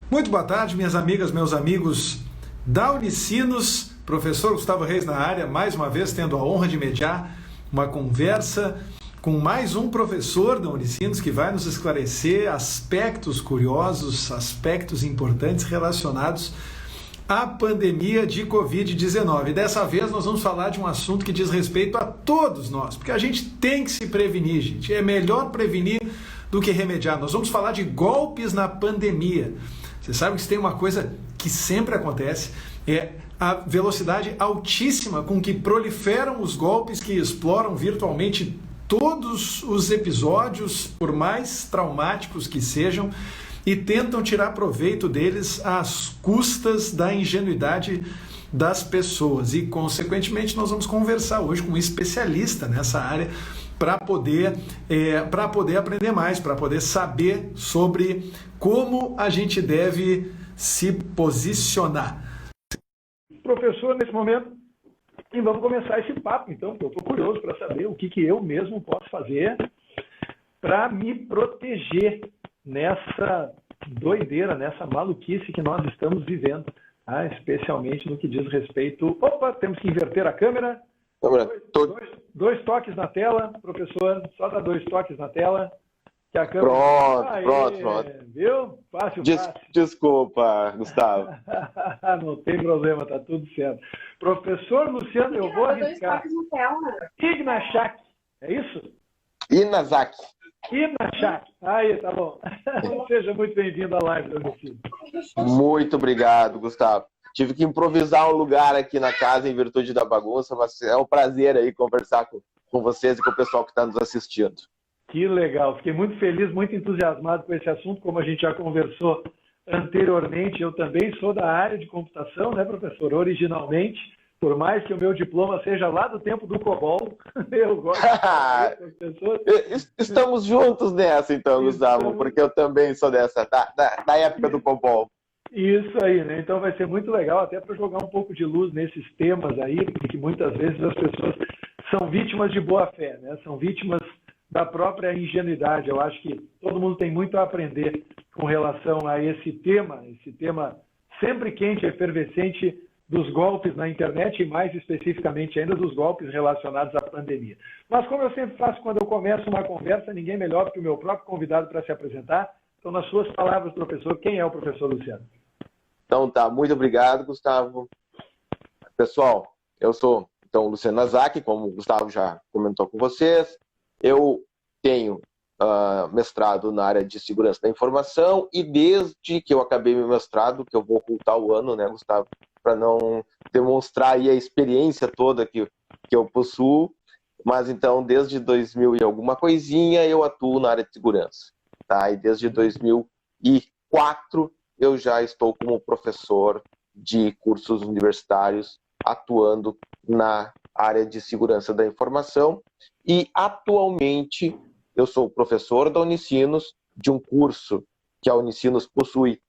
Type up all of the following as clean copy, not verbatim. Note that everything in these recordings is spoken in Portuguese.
Muito boa tarde, minhas amigas, meus amigos da Unicinos. Professor Gustavo Reis na área, mais uma vez tendo a honra de mediar uma conversa com mais um professor da Unicinos que vai nos esclarecer aspectos curiosos, aspectos importantes relacionados à pandemia de Covid-19. Dessa vez nós vamos falar de um assunto que diz respeito a todos nós, porque a gente tem que se prevenir, gente. É melhor prevenir do que remediar. Nós vamos falar de golpes na pandemia. Você sabe que se tem uma coisa que sempre acontece, é a velocidade altíssima com que proliferam os golpes que exploram virtualmente todos os episódios, por mais traumáticos que sejam, e tentam tirar proveito deles às custas da ingenuidade das pessoas. E, consequentemente, nós vamos conversar hoje com um especialista nessa área para poder aprender mais, para poder saber sobre como a gente deve se posicionar. Professor, nesse momento, e vamos começar esse papo, então, porque eu estou curioso para saber o que eu mesmo posso fazer para me proteger nessa doideira, nessa maluquice que nós estamos vivendo, tá? Especialmente no que diz respeito... Opa, temos que inverter a câmera. Dois toques na tela, professor, só dá 2 toques na tela. Que a câmera... Pronto. Viu? Fácil. Desculpa, Gustavo. Não tem problema, tá tudo certo. Professor Luciano, eu vou arriscar. 2 toques na tela. Ignashak, é isso? Inazaki. Inashak. Aí, tá bom. Seja muito bem-vindo à live, meu filho. Muito obrigado, Gustavo. Tive que improvisar um lugar aqui na casa em virtude da bagunça, mas é um prazer aí conversar com vocês e com o pessoal que está nos assistindo. Que legal. Fiquei muito feliz, muito entusiasmado com esse assunto, como a gente já conversou anteriormente. Eu também sou da área de computação, né, professor? Originalmente, por mais que o meu diploma seja lá do tempo do COBOL, eu gosto de professor. Estamos juntos nessa, então, Gustavo, porque eu também sou dessa, da época do COBOL. Isso aí, né? Então vai ser muito legal até para jogar um pouco de luz nesses temas aí, porque muitas vezes as pessoas são vítimas de boa fé, né? São vítimas da própria ingenuidade. Eu acho que todo mundo tem muito a aprender com relação a esse tema sempre quente, efervescente dos golpes na internet e mais especificamente ainda dos golpes relacionados à pandemia. Mas como eu sempre faço quando eu começo uma conversa, ninguém melhor que o meu próprio convidado para se apresentar. Então, nas suas palavras, professor, quem é o professor Luciano? Então tá, muito obrigado, Gustavo. Pessoal, eu sou então Luciano Nazaki, como o Gustavo já comentou com vocês. Eu tenho mestrado na área de segurança da informação e desde que eu acabei meu mestrado, que eu vou ocultar o ano, né, Gustavo, para não demonstrar aí a experiência toda que eu possuo, mas então desde 2000 e alguma coisinha eu atuo na área de segurança, tá? E desde 2004 eu já estou como professor de cursos universitários atuando na área de segurança da informação e atualmente eu sou professor da Unicinos de um curso que a Unicinos possui,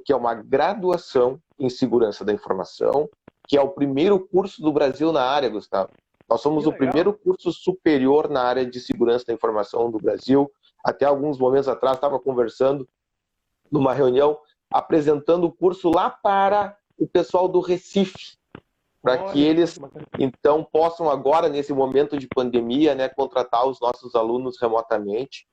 que é uma graduação em segurança da informação, que é o primeiro curso do Brasil na área, Gustavo. Nós somos o primeiro curso superior na área de segurança da informação do Brasil. Até alguns momentos atrás estava conversando numa reunião apresentando o curso lá para o pessoal do Recife, para que eles, então, possam agora, nesse momento de pandemia, né, contratar os nossos alunos remotamente.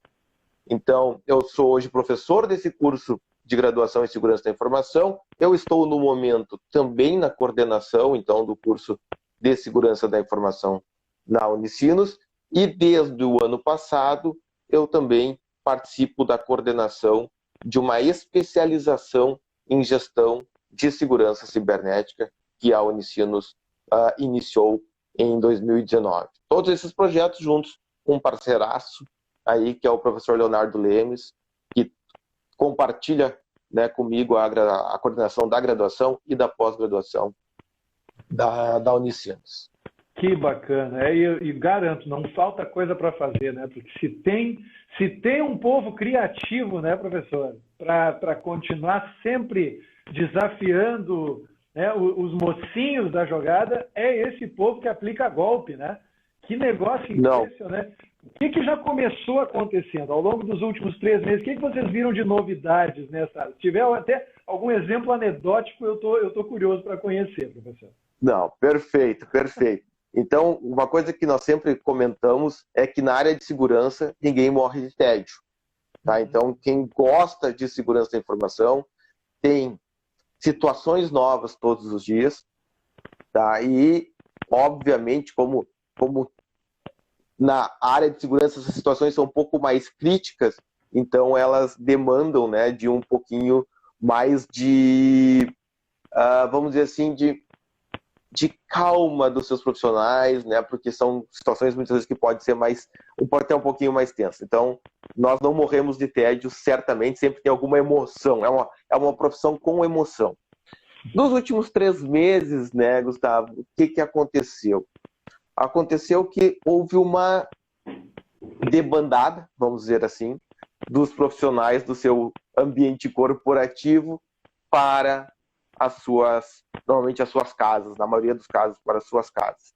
Então, eu sou hoje professor desse curso de graduação em segurança da informação. Eu estou, no momento, também na coordenação, então, do curso de segurança da informação na Unicinos. E, desde o ano passado, eu também participo da coordenação de uma especialização em gestão de segurança cibernética que a Unicinos iniciou em 2019. Todos esses projetos juntos com um parceiraço aí, que é o professor Leonardo Lemes, que compartilha, né, comigo a coordenação da graduação e da pós-graduação da Unicinos. Que bacana. E garanto, não falta coisa para fazer, né? Porque se tem um povo criativo, né, professor, para continuar sempre desafiando, né, os mocinhos da jogada, é esse povo que aplica golpe, né? Que negócio impressionante. O que já começou acontecendo ao longo dos últimos 3 meses? O que vocês viram de novidades nessa área? Se tiver até algum exemplo anedótico, eu tô curioso para conhecer, professor. Não, perfeito, perfeito. Então, uma coisa que nós sempre comentamos é que na área de segurança ninguém morre de tédio. Tá? Então, quem gosta de segurança da informação tem situações novas todos os dias. Tá? E, obviamente, como na área de segurança essas situações são um pouco mais críticas, então elas demandam, né, de um pouquinho mais de, vamos dizer assim, de calma dos seus profissionais, né? Porque são situações muitas vezes que pode ter um pouquinho mais tenso. Então, nós não morremos de tédio, certamente, sempre tem alguma emoção. É uma profissão com emoção. Nos últimos 3 meses, né, Gustavo, o que aconteceu? Aconteceu que houve uma debandada, vamos dizer assim, dos profissionais do seu ambiente corporativo para normalmente as suas casas, na maioria dos casos, para as suas casas.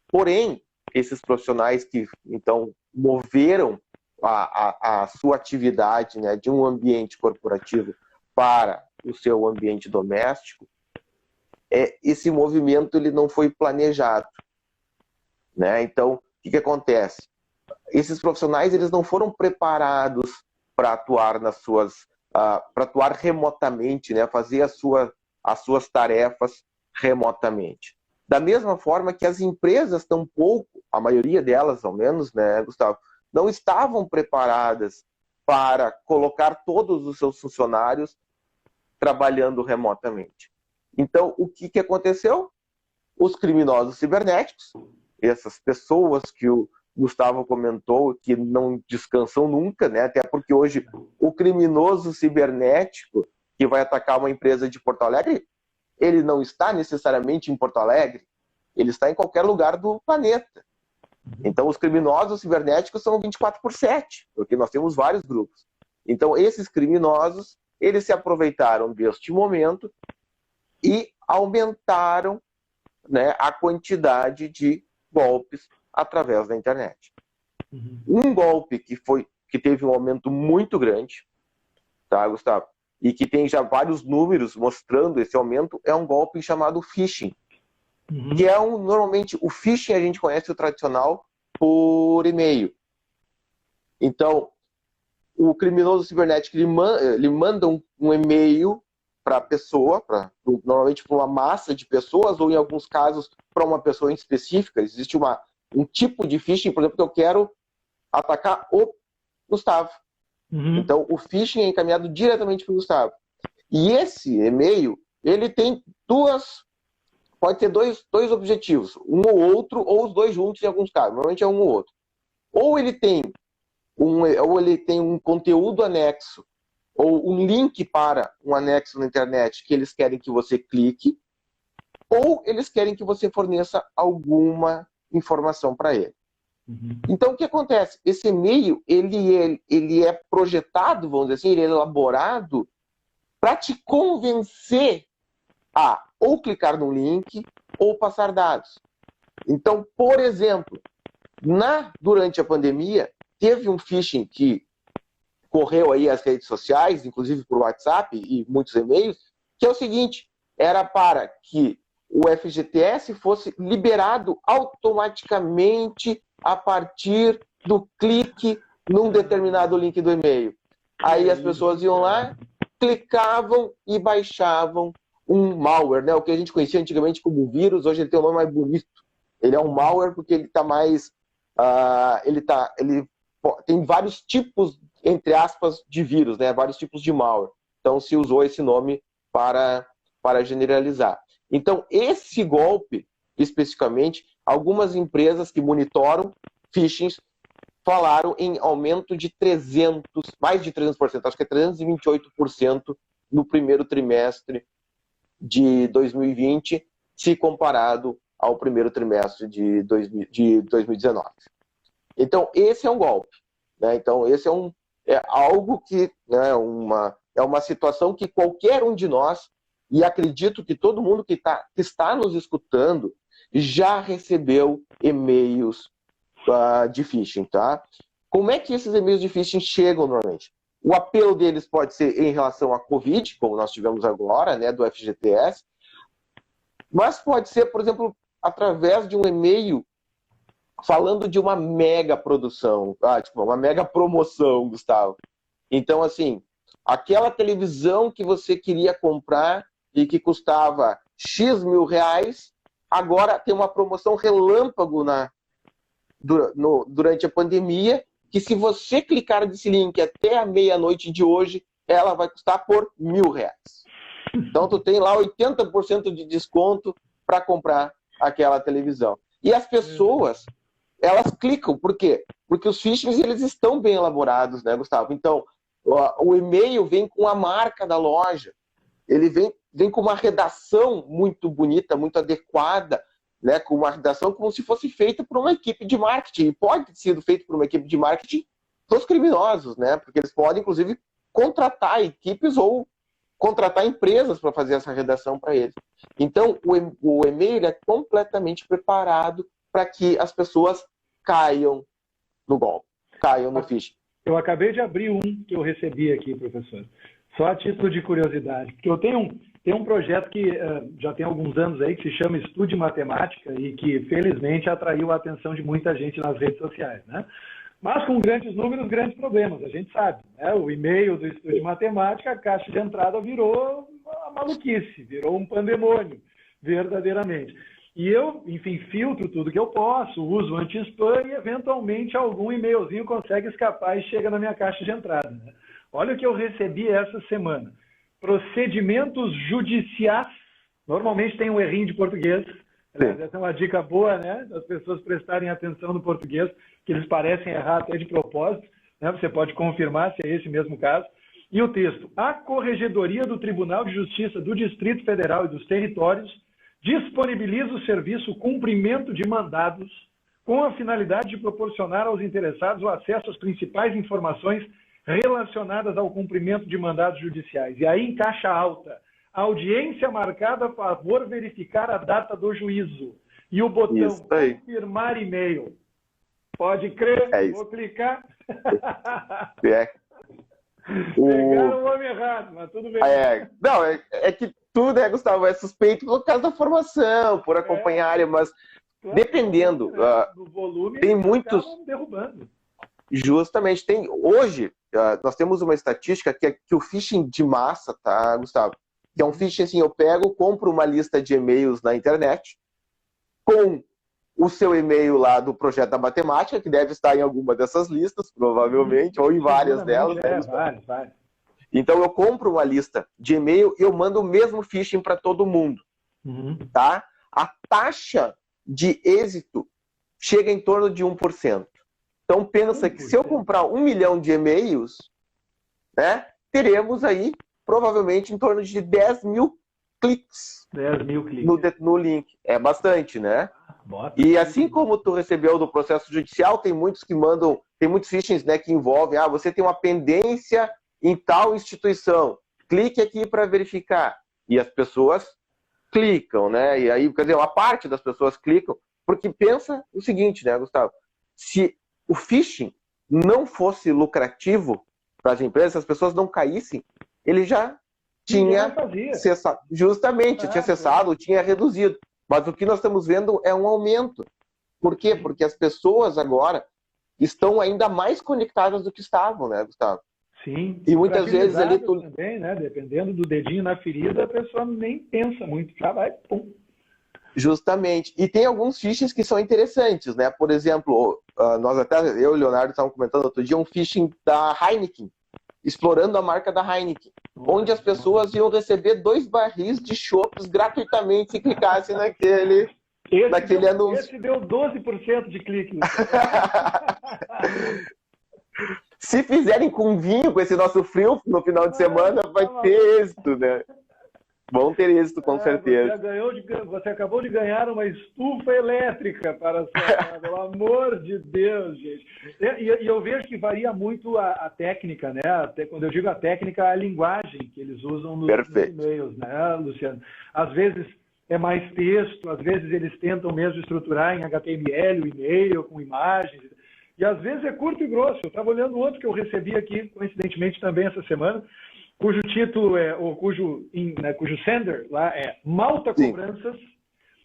Porém, esses profissionais que, então, moveram a sua atividade, né, de um ambiente corporativo para o seu ambiente doméstico, esse movimento ele não foi planejado. Né? Então, o que acontece? Esses profissionais eles não foram preparados para atuar para atuar remotamente, né? Fazer as suas tarefas remotamente. Da mesma forma que as empresas tampouco, a maioria delas ao menos, né, Gustavo, não estavam preparadas para colocar todos os seus funcionários trabalhando remotamente. Então, o que aconteceu? Os criminosos cibernéticos, essas pessoas que o Gustavo comentou, que não descansam nunca, né? Até porque hoje o criminoso cibernético que vai atacar uma empresa de Porto Alegre, ele não está necessariamente em Porto Alegre, ele está em qualquer lugar do planeta. Então, os criminosos cibernéticos são 24/7, porque nós temos vários grupos. Então, esses criminosos, eles se aproveitaram deste momento e aumentaram, né, a quantidade de golpes através da internet. Um golpe que teve um aumento muito grande, tá, Gustavo? E que tem já vários números mostrando esse aumento, é um golpe chamado phishing. Que normalmente, o phishing a gente conhece o tradicional por e-mail. Então, o criminoso cibernético ele manda um e-mail para a pessoa, normalmente para uma massa de pessoas, ou em alguns casos para uma pessoa em específica. Existe um tipo de phishing, por exemplo, que eu quero atacar o Gustavo. Então, o phishing é encaminhado diretamente para o Gustavo. E esse e-mail, ele tem pode ter dois objetivos, um ou outro, ou os dois juntos em alguns casos. Normalmente é um ou outro. Ou ele tem um conteúdo anexo, ou um link para um anexo na internet que eles querem que você clique, ou eles querem que você forneça alguma informação para ele. Então, o que acontece? Esse e-mail, ele é projetado, vamos dizer assim, ele é elaborado para te convencer a ou clicar no link ou passar dados. Então, por exemplo, durante a pandemia, teve um phishing que correu aí as redes sociais, inclusive por WhatsApp e muitos e-mails, que é o seguinte, era para que o FGTS fosse liberado automaticamente a partir do clique num determinado link do e-mail. Aí as pessoas iam lá, clicavam e baixavam um malware, né? O que a gente conhecia antigamente como vírus, hoje ele tem um nome mais bonito. Ele é um malware porque ele está mais... ele tem vários tipos, entre aspas, de vírus, né? Vários tipos de malware. Então se usou esse nome para generalizar. Então esse golpe, especificamente, algumas empresas que monitoram phishings falaram em aumento de mais de 300%, acho que é 328% no primeiro trimestre de 2020, se comparado ao primeiro trimestre de 2019. Então, esse é um golpe. Né? Então, esse é algo que, né, é uma situação que qualquer um de nós, e acredito que todo mundo que está nos escutando, já recebeu e-mails de phishing. Tá? Como é que esses e-mails de phishing chegam normalmente? O apelo deles pode ser em relação à Covid, como nós tivemos agora, né, do FGTS, mas pode ser, por exemplo, através de um e-mail falando de uma mega produção, tipo, uma mega promoção, Gustavo. Então, assim, aquela televisão que você queria comprar e que custava X mil reais, agora tem uma promoção relâmpago durante a pandemia, que se você clicar nesse link até a meia-noite de hoje, ela vai custar por R$1.000. Então, tu tem lá 80% de desconto para comprar aquela televisão. E as pessoas, elas clicam. Por quê? Porque os phishings, eles estão bem elaborados, né, Gustavo? Então, o e-mail vem com a marca da loja. Ele vem com uma redação muito bonita, muito adequada, né, com uma redação como se fosse feita por uma equipe de marketing. E pode ter sido feito por uma equipe de marketing dos criminosos, né? Porque eles podem, inclusive, contratar equipes ou contratar empresas para fazer essa redação para eles. Então, o e-mail é completamente preparado para que as pessoas caiam no golpe, caiam no phishing. Eu acabei de abrir um que eu recebi aqui, professor. Só a título de curiosidade. Porque eu tenho um projeto que já tem alguns anos aí, que se chama Estude Matemática e que, felizmente, atraiu a atenção de muita gente nas redes sociais, né? Mas com grandes números, grandes problemas, a gente sabe, né? O e-mail do Estude Matemática, a caixa de entrada virou uma maluquice, virou um pandemônio, verdadeiramente. E eu, enfim, filtro tudo que eu posso, uso anti-spam e, eventualmente, algum e-mailzinho consegue escapar e chega na minha caixa de entrada, né? Olha o que eu recebi essa semana. Procedimentos judiciais, normalmente tem um errinho de português, essa é uma dica boa, né? Das pessoas prestarem atenção no português, que eles parecem errar até de propósito, né? Você pode confirmar se é esse mesmo caso. E o texto: a Corregedoria do Tribunal de Justiça do Distrito Federal e dos Territórios disponibiliza o serviço cumprimento de mandados com a finalidade de proporcionar aos interessados o acesso às principais informações relacionadas ao cumprimento de mandados judiciais. E aí, em caixa alta, audiência marcada a favor verificar a data do juízo. E o botão confirmar e-mail. Pode crer, vou clicar. Pegaram o homem errado, mas tudo bem. Não, é que tudo, né, Gustavo, é suspeito por causa da formação, por acompanhar, mas claro, dependendo, do volume, tem muitos derrubando. Justamente, hoje nós temos uma estatística que é que o phishing de massa, tá, Gustavo? Que é um phishing assim, eu compro uma lista de e-mails na internet com o seu e-mail lá do projeto da matemática, que deve estar em alguma dessas listas, provavelmente, ou em várias delas. Várias. Então, eu compro uma lista de e-mail e eu mando o mesmo phishing para todo mundo. Tá? A taxa de êxito chega em torno de 1%. Então, pensa que se eu comprar 1 milhão de e-mails, né, teremos aí, provavelmente, em torno de 10 mil cliques. 10 mil cliques. No link. É bastante, né? E assim como tu recebeu do processo judicial, tem muitos que mandam, tem muitos phishings, né, que envolvem, você tem uma pendência em tal instituição, clique aqui para verificar. E as pessoas clicam, né? E aí, quer dizer, uma parte das pessoas clicam, porque pensa o seguinte, né, Gustavo? Se o phishing não fosse lucrativo para as empresas, se as pessoas não caíssem, ele já tinha cessado. Justamente, tinha cessado, tinha reduzido. Mas o que nós estamos vendo é um aumento. Por quê? Porque as pessoas agora estão ainda mais conectadas do que estavam, né, Gustavo? Sim. E muitas vezes ali também, né? Dependendo do dedinho na ferida, a pessoa nem pensa muito, já vai, pum. Justamente. E tem alguns phishings que são interessantes, né? Por exemplo, nós até, eu e o Leonardo estavam comentando outro dia, um phishing da Heineken, explorando a marca da Heineken, onde as pessoas iam receber 2 barris de chopps gratuitamente se clicassem naquele anúncio. Esse deu 12% de clique. Se fizerem com vinho, com esse nosso frio no final de semana, vai ter êxito, né? Vão ter êxito, com certeza. Você acabou de ganhar uma estufa elétrica para a sua casa, pelo amor de Deus, gente. E eu vejo que varia muito a técnica, né? Até quando eu digo a técnica, a linguagem que eles usam nos e-mails, né, Luciano? Às vezes é mais texto, às vezes eles tentam mesmo estruturar em HTML o e-mail, com imagens. E às vezes é curto e grosso. Eu estava olhando outro que eu recebi aqui, coincidentemente também essa semana, cujo título cujo sender lá é Malta Sim. Cobranças.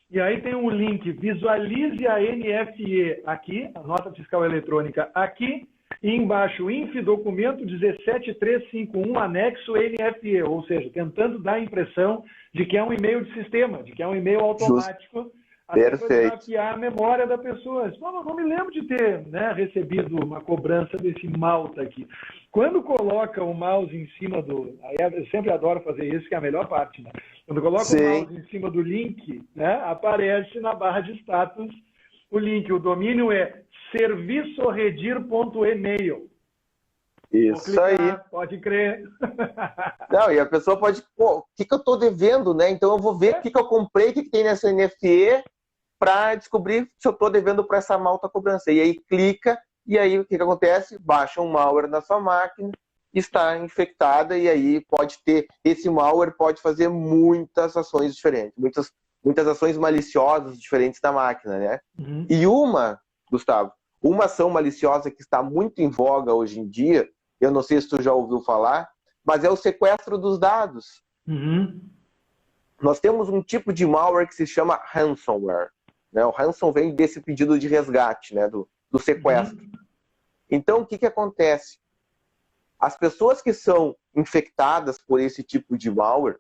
E aí tem um link, visualize a NFE aqui, a nota fiscal eletrônica aqui, e embaixo, INF documento 17351, anexo NFE, ou seja, tentando dar a impressão de que é um e-mail de sistema, de que é um e-mail automático, até para desafiar a memória da pessoa. Não me lembro de ter, né, recebido uma cobrança desse Malta aqui. Quando coloca o mouse em cima do... Eu sempre adoro fazer isso, que é a melhor parte, né? Quando coloca o mouse em cima do link, né, aparece na barra de status o link. O domínio é serviçoredir.email. Isso aí. Pode crer. Não, e a pessoa pode... Pô, o que eu estou devendo, né? Então eu vou ver o que eu comprei, o que tem nessa NFE, para descobrir se eu estou devendo para essa malta cobrança. E aí clica, e aí o que acontece? Baixa um malware na sua máquina, está infectada, e aí pode ter... Esse malware pode fazer muitas ações diferentes, muitas ações maliciosas diferentes da máquina, né? Uhum. E Gustavo, uma ação maliciosa que está muito em voga hoje em dia, eu não sei se tu já ouviu falar, mas é o sequestro dos dados. Uhum. Nós temos um tipo de malware que se chama ransomware. Né? O ransom vem desse pedido de resgate, né? do sequestro. Uhum. Então, o que acontece? As pessoas que são infectadas por esse tipo de malware,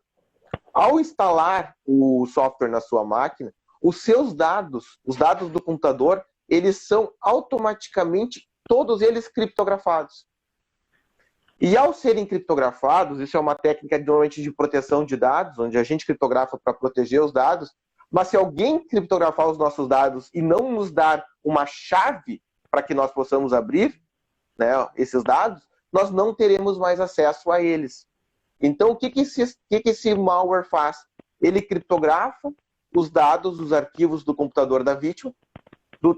ao instalar o software na sua máquina, os seus dados, os dados do computador, eles são automaticamente, todos eles criptografados. E ao serem criptografados, isso é uma técnica normalmente de proteção de dados, onde a gente criptografa para proteger os dados, mas se alguém criptografar os nossos dados e não nos dar uma chave para que nós possamos abrir, né, esses dados, nós não teremos mais acesso a eles. Então, o que esse malware faz? Ele criptografa os dados, os arquivos do computador da vítima,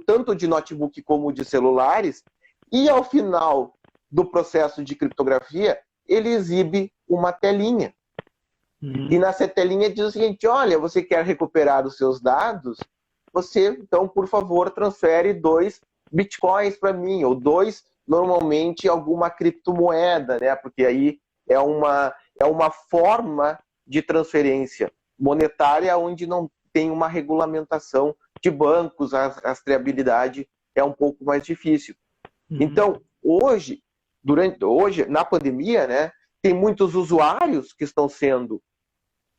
tanto de notebook como de celulares, e ao final do processo de criptografia, ele exibe uma telinha. Uhum. E nessa telinha diz o seguinte: olha, você quer recuperar os seus dados? Você, então, por favor, transfere 2 bitcoins para mim, ou 2, normalmente, alguma criptomoeda, né? Porque aí é uma forma de transferência monetária onde não tem uma regulamentação de bancos, a rastreabilidade é um pouco mais difícil. Uhum. Então, hoje, na pandemia, né, tem muitos usuários que estão sendo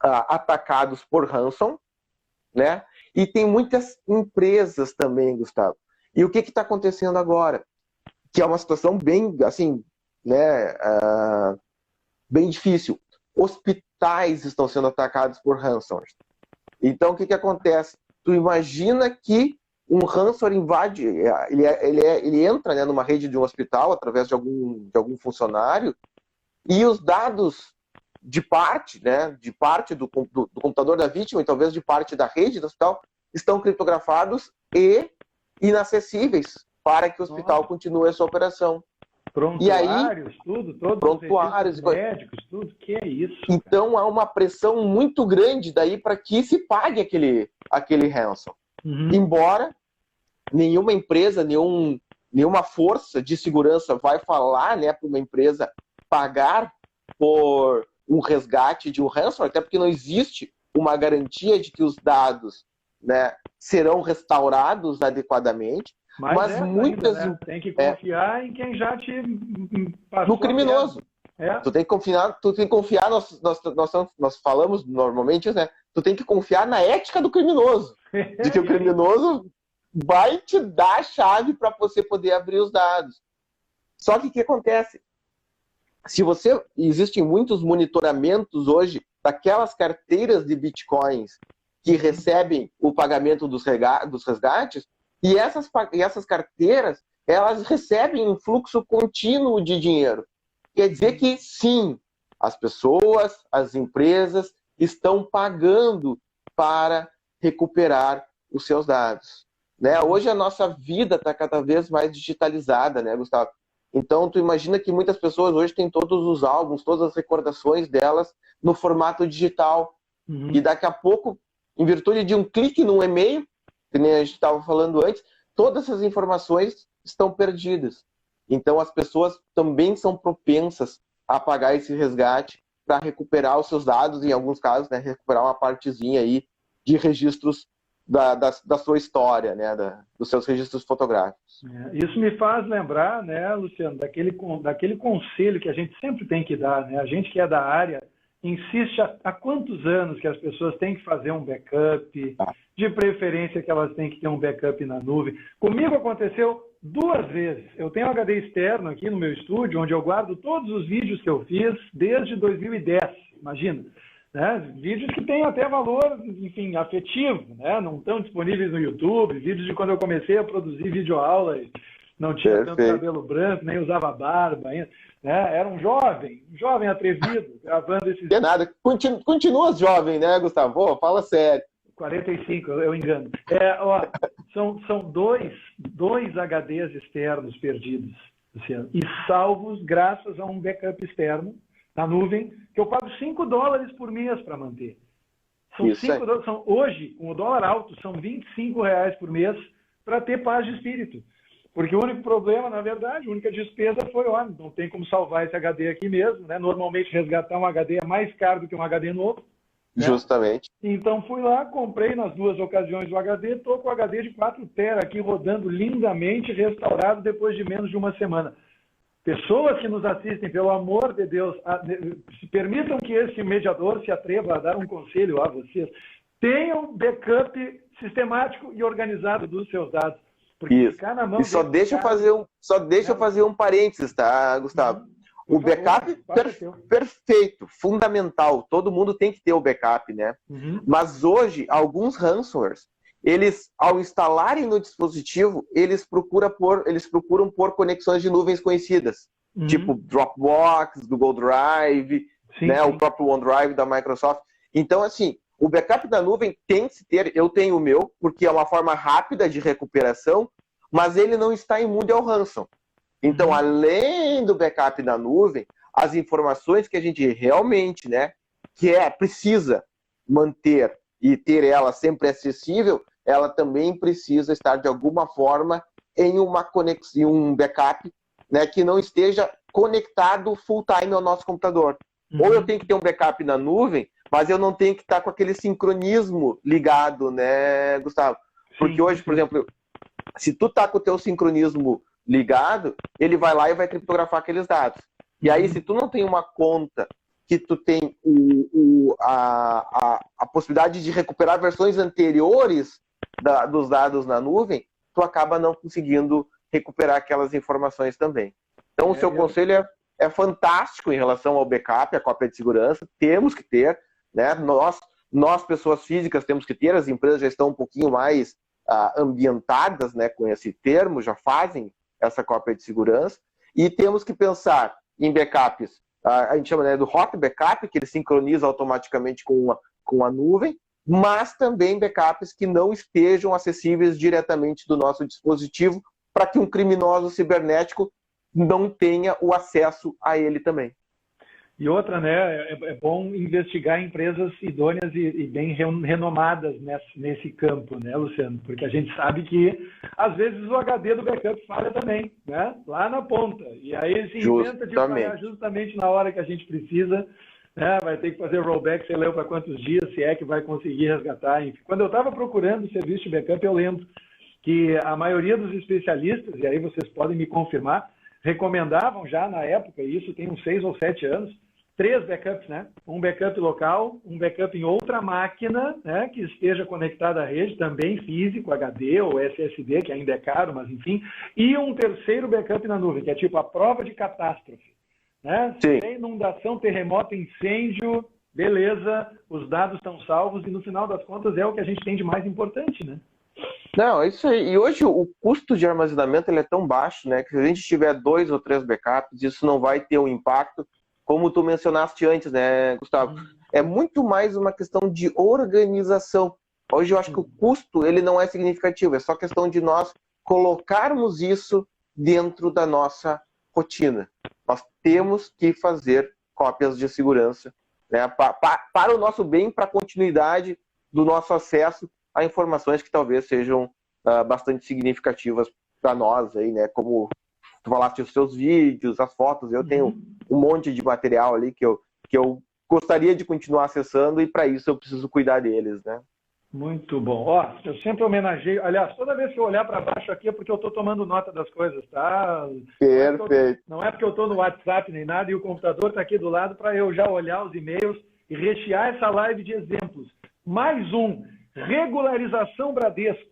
atacados por ransom, né, e tem muitas empresas também, Gustavo. E o que está acontecendo agora? Que é uma situação bem, assim, né, bem difícil. Hospitais estão sendo atacados por ransom. Então, o que acontece? Tu imagina que um ransomware invade, ele entra, né, numa rede de um hospital através de algum funcionário, e os dados de parte, né, do computador da vítima e talvez de parte da rede do hospital estão criptografados e inacessíveis para que o hospital continue a sua operação. Prontuários, todos prontuários, médicos, tudo, que é isso? Então há uma pressão muito grande daí para que se pague aquele ransom. Uhum. Embora nenhuma empresa, nenhuma força de segurança vai falar, né, para uma empresa pagar por um resgate de um ransom, até porque não existe uma garantia de que os dados, né, serão restaurados adequadamente. Mas muitas ainda, né? Tem que confiar em quem já te passou no criminoso. Tu tem que confiar, nós falamos normalmente, né? Tu tem que confiar na ética do criminoso, de que o criminoso vai te dar a chave para você poder abrir os dados. Só que o que acontece? Existem muitos monitoramentos hoje daquelas carteiras de bitcoins que recebem o pagamento dos resgates, e essas carteiras, elas recebem um fluxo contínuo de dinheiro. Quer dizer que, sim, as pessoas, as empresas estão pagando para recuperar os seus dados. Né? Hoje a nossa vida está cada vez mais digitalizada, né, Gustavo? Então, tu imagina que muitas pessoas hoje têm todos os álbuns, todas as recordações delas no formato digital. Uhum. E daqui a pouco, em virtude de um clique num e-mail, que nem a gente estava falando antes, todas essas informações estão perdidas. Então, as pessoas também são propensas a pagar esse resgate para recuperar os seus dados, em alguns casos, né, recuperar uma partezinha aí de registros da sua história, né, dos seus registros fotográficos. Isso me faz lembrar, né, Luciano, daquele conselho que a gente sempre tem que dar, né? A gente que é da área insiste há quantos anos que as pessoas têm que fazer um backup, de preferência que elas têm que ter um backup na nuvem. Comigo aconteceu 2 vezes. Eu tenho um HD externo aqui no meu estúdio, onde eu guardo todos os vídeos que eu fiz desde 2010, imagina. Né? Vídeos que têm até valor, enfim, afetivo, né? Não estão disponíveis no YouTube, vídeos de quando eu comecei a produzir videoaulas, não tinha tanto cabelo branco, nem usava barba ainda, né? Era um jovem atrevido, gravando esses... É nada, continua jovem, né, Gustavo? Fala sério. 45, eu engano. São dois HDs externos perdidos, Luciano, e salvos graças a um backup externo na nuvem, que eu pago $5 por mês para manter. São $5, hoje, com o dólar alto, são R$25 por mês para ter paz de espírito. Porque o único problema, na verdade, a única despesa foi, não tem como salvar esse HD aqui mesmo, né? Normalmente resgatar um HD é mais caro do que um HD novo. Né? Justamente. Então fui lá, comprei nas 2 ocasiões o HD, estou com o HD de 4 TB aqui rodando lindamente, restaurado depois de menos de uma semana. Pessoas que nos assistem, pelo amor de Deus, se permitam que esse mediador se atreva a dar um conselho a vocês. Tenham backup sistemático e organizado dos seus dados. Porque ficar na mão... E só deixa eu fazer um parênteses, tá, Gustavo? O backup, perfeito, fundamental. Todo mundo tem que ter o backup, né? Mas hoje, alguns ransomwares, eles, ao instalarem no dispositivo, eles procuram por conexões de nuvens conhecidas, tipo Dropbox, Google Drive, né, o próprio OneDrive da Microsoft. Então, assim, o backup da nuvem tem que ter, eu tenho o meu, porque é uma forma rápida de recuperação, mas ele não está imune ao ransom. Então, além do backup da nuvem, as informações que a gente realmente, né, precisa manter e ter ela sempre acessível, ela também precisa estar de alguma forma em uma conexão, um backup, né, que não esteja conectado full time ao nosso computador. Ou eu tenho que ter um backup na nuvem, mas eu não tenho que estar com aquele sincronismo ligado, né, Gustavo? Porque hoje, por exemplo, se tu tá com o teu sincronismo ligado, ele vai lá e vai criptografar aqueles dados. E aí, se tu não tem uma conta que tu tem a possibilidade de recuperar versões anteriores dos dados na nuvem, tu acaba não conseguindo recuperar aquelas informações também. Então, o seu conselho é fantástico em relação ao backup, a cópia de segurança. Temos que ter, né? Nós, pessoas físicas, temos que ter. As empresas já estão um pouquinho mais ambientadas, né, com esse termo, já fazem essa cópia de segurança. E temos que pensar em backups, a gente chama, né, do hot backup, que ele sincroniza automaticamente com a nuvem, mas também backups que não estejam acessíveis diretamente do nosso dispositivo, para que um criminoso cibernético não tenha o acesso a ele também. E outra, né, é bom investigar empresas idôneas e bem renomadas nesse campo, né, Luciano? Porque a gente sabe que, às vezes, o HD do backup falha também, né? Lá na ponta. E aí se inventa de falhar justamente na hora que a gente precisa, né? Vai ter que fazer rollback, sei lá para quantos dias, se é que vai conseguir resgatar. Enfim. Quando eu estava procurando o serviço de backup, eu lembro que a maioria dos especialistas, e aí vocês podem me confirmar, recomendavam já na época, e isso tem uns 6 ou 7 anos, 3 backups, né? Um backup local, um backup em outra máquina, né, que esteja conectada à rede, também físico, HD ou SSD, que ainda é caro, mas enfim, e um terceiro backup na nuvem, que é tipo a prova de catástrofe. Né? Se tem inundação, terremoto, incêndio, beleza, os dados estão salvos e no final das contas é o que a gente tem de mais importante, né? Não, é isso aí. E hoje o custo de armazenamento ele é tão baixo, né, que se a gente tiver 2 ou 3 backups, isso não vai ter um impacto, como tu mencionaste antes, né, Gustavo? É muito mais uma questão de organização. Hoje eu acho que o custo ele não é significativo, é só questão de nós colocarmos isso dentro da nossa rotina. Nós temos que fazer cópias de segurança, né, para o nosso bem, para a continuidade do nosso acesso a informações que talvez sejam bastante significativas para nós aí, né? Como tu falaste os seus vídeos, as fotos, eu tenho um monte de material ali que eu gostaria de continuar acessando, e para isso eu preciso cuidar deles, né? Muito bom. Ó, eu sempre homenageio. Aliás, toda vez que eu olhar para baixo aqui é porque eu estou tomando nota das coisas, tá? Perfeito. Não é porque eu estou no WhatsApp nem nada e o computador está aqui do lado para eu já olhar os e-mails e rechear essa live de exemplos. Mais um, regularização Bradesco.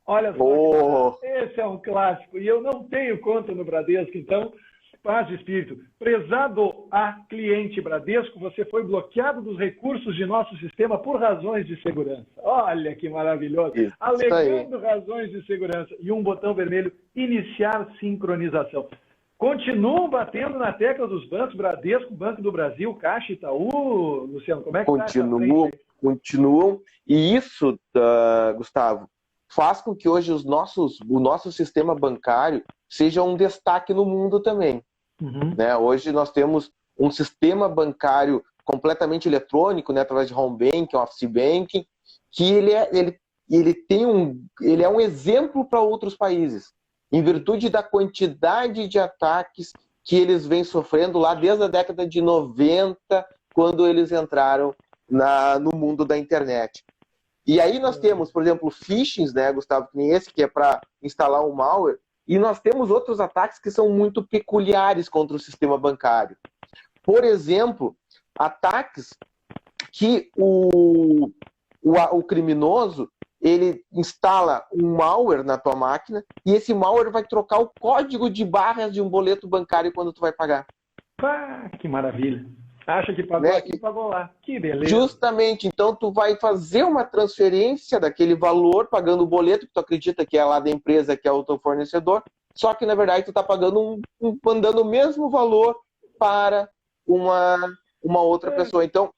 Olha só, esse é um clássico. E eu não tenho conta no Bradesco, então, paz de espírito. Prezado a cliente Bradesco, você foi bloqueado dos recursos de nosso sistema por razões de segurança. Olha que maravilhoso. Isso Alegando razões de segurança. E um botão vermelho, iniciar sincronização. Continuam batendo na tecla dos bancos, Bradesco, Banco do Brasil, Caixa, Itaú, Luciano, como é que Continuam. E isso, Gustavo, faz com que hoje o nosso sistema bancário seja um destaque no mundo também. Né? Hoje nós temos um sistema bancário completamente eletrônico, né, através de home banking, office banking, que ele é um exemplo para outros países, em virtude da quantidade de ataques que eles vêm sofrendo lá desde a década de 90, quando eles entraram no mundo da internet. E aí nós temos, por exemplo, phishings, né, Gustavo, que nem esse, que é para instalar um malware, e nós temos outros ataques que são muito peculiares contra o sistema bancário. Por exemplo, ataques que o criminoso, ele instala um malware na tua máquina e esse malware vai trocar o código de barras de um boleto bancário quando tu vai pagar. Ah, que maravilha. Acha que pagou, né? Aqui, pagou lá. Que beleza. Justamente. Então, tu vai fazer uma transferência daquele valor, pagando o boleto, que tu acredita que é lá da empresa, que é o teu fornecedor, só que, na verdade, tu tá pagando mandando o mesmo valor para uma outra pessoa. Então,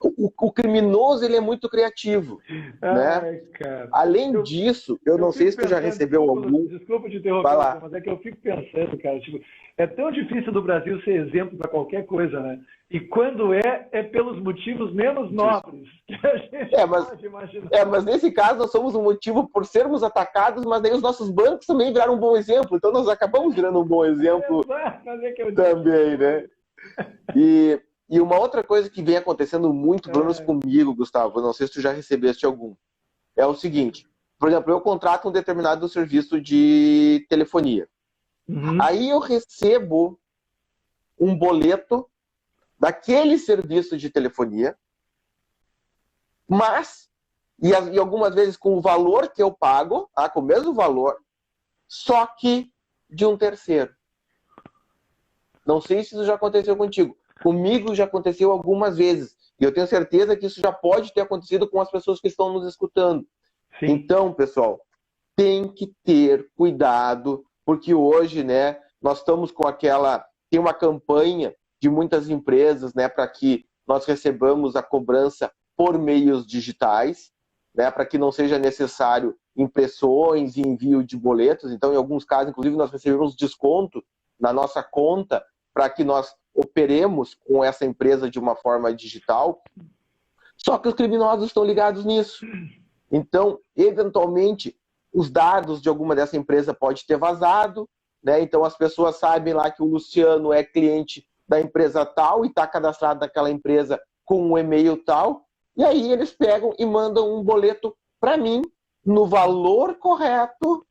o criminoso, ele é muito criativo. Né? Cara. Além disso, eu não sei se tu já recebeu algum... Desculpa te interromper, mas é que eu fico pensando, cara, tipo, é tão difícil do Brasil ser exemplo para qualquer coisa, né? E quando é pelos motivos menos nobres que a gente pode imaginar. Mas nesse caso nós somos um motivo por sermos atacados, mas daí os nossos bancos também viraram um bom exemplo, então nós acabamos virando um bom exemplo também, né? E uma outra coisa que vem acontecendo muito, pelo menos comigo, Gustavo, não sei se tu já recebeste algum, é o seguinte, por exemplo, eu contrato um determinado serviço de telefonia. Aí eu recebo um boleto daquele serviço de telefonia, mas, e algumas vezes com o valor que eu pago, com o mesmo valor, só que de um terceiro. Não sei se isso já aconteceu contigo. Comigo já aconteceu algumas vezes. E eu tenho certeza que isso já pode ter acontecido com as pessoas que estão nos escutando. Sim. Então, pessoal, tem que ter cuidado, porque hoje, né, nós estamos com tem uma campanha de muitas empresas, né, para que nós recebamos a cobrança por meios digitais, né, para que não seja necessário impressões e envio de boletos. Então, em alguns casos, inclusive, nós recebemos desconto na nossa conta para que nós operemos com essa empresa de uma forma digital. Só que os criminosos estão ligados nisso. Então, eventualmente, os dados de alguma dessa empresa podem ter vazado, né? Então as pessoas sabem lá que o Luciano é cliente da empresa tal e está cadastrado naquela empresa com um e-mail tal, e aí eles pegam e mandam um boleto para mim no valor correto,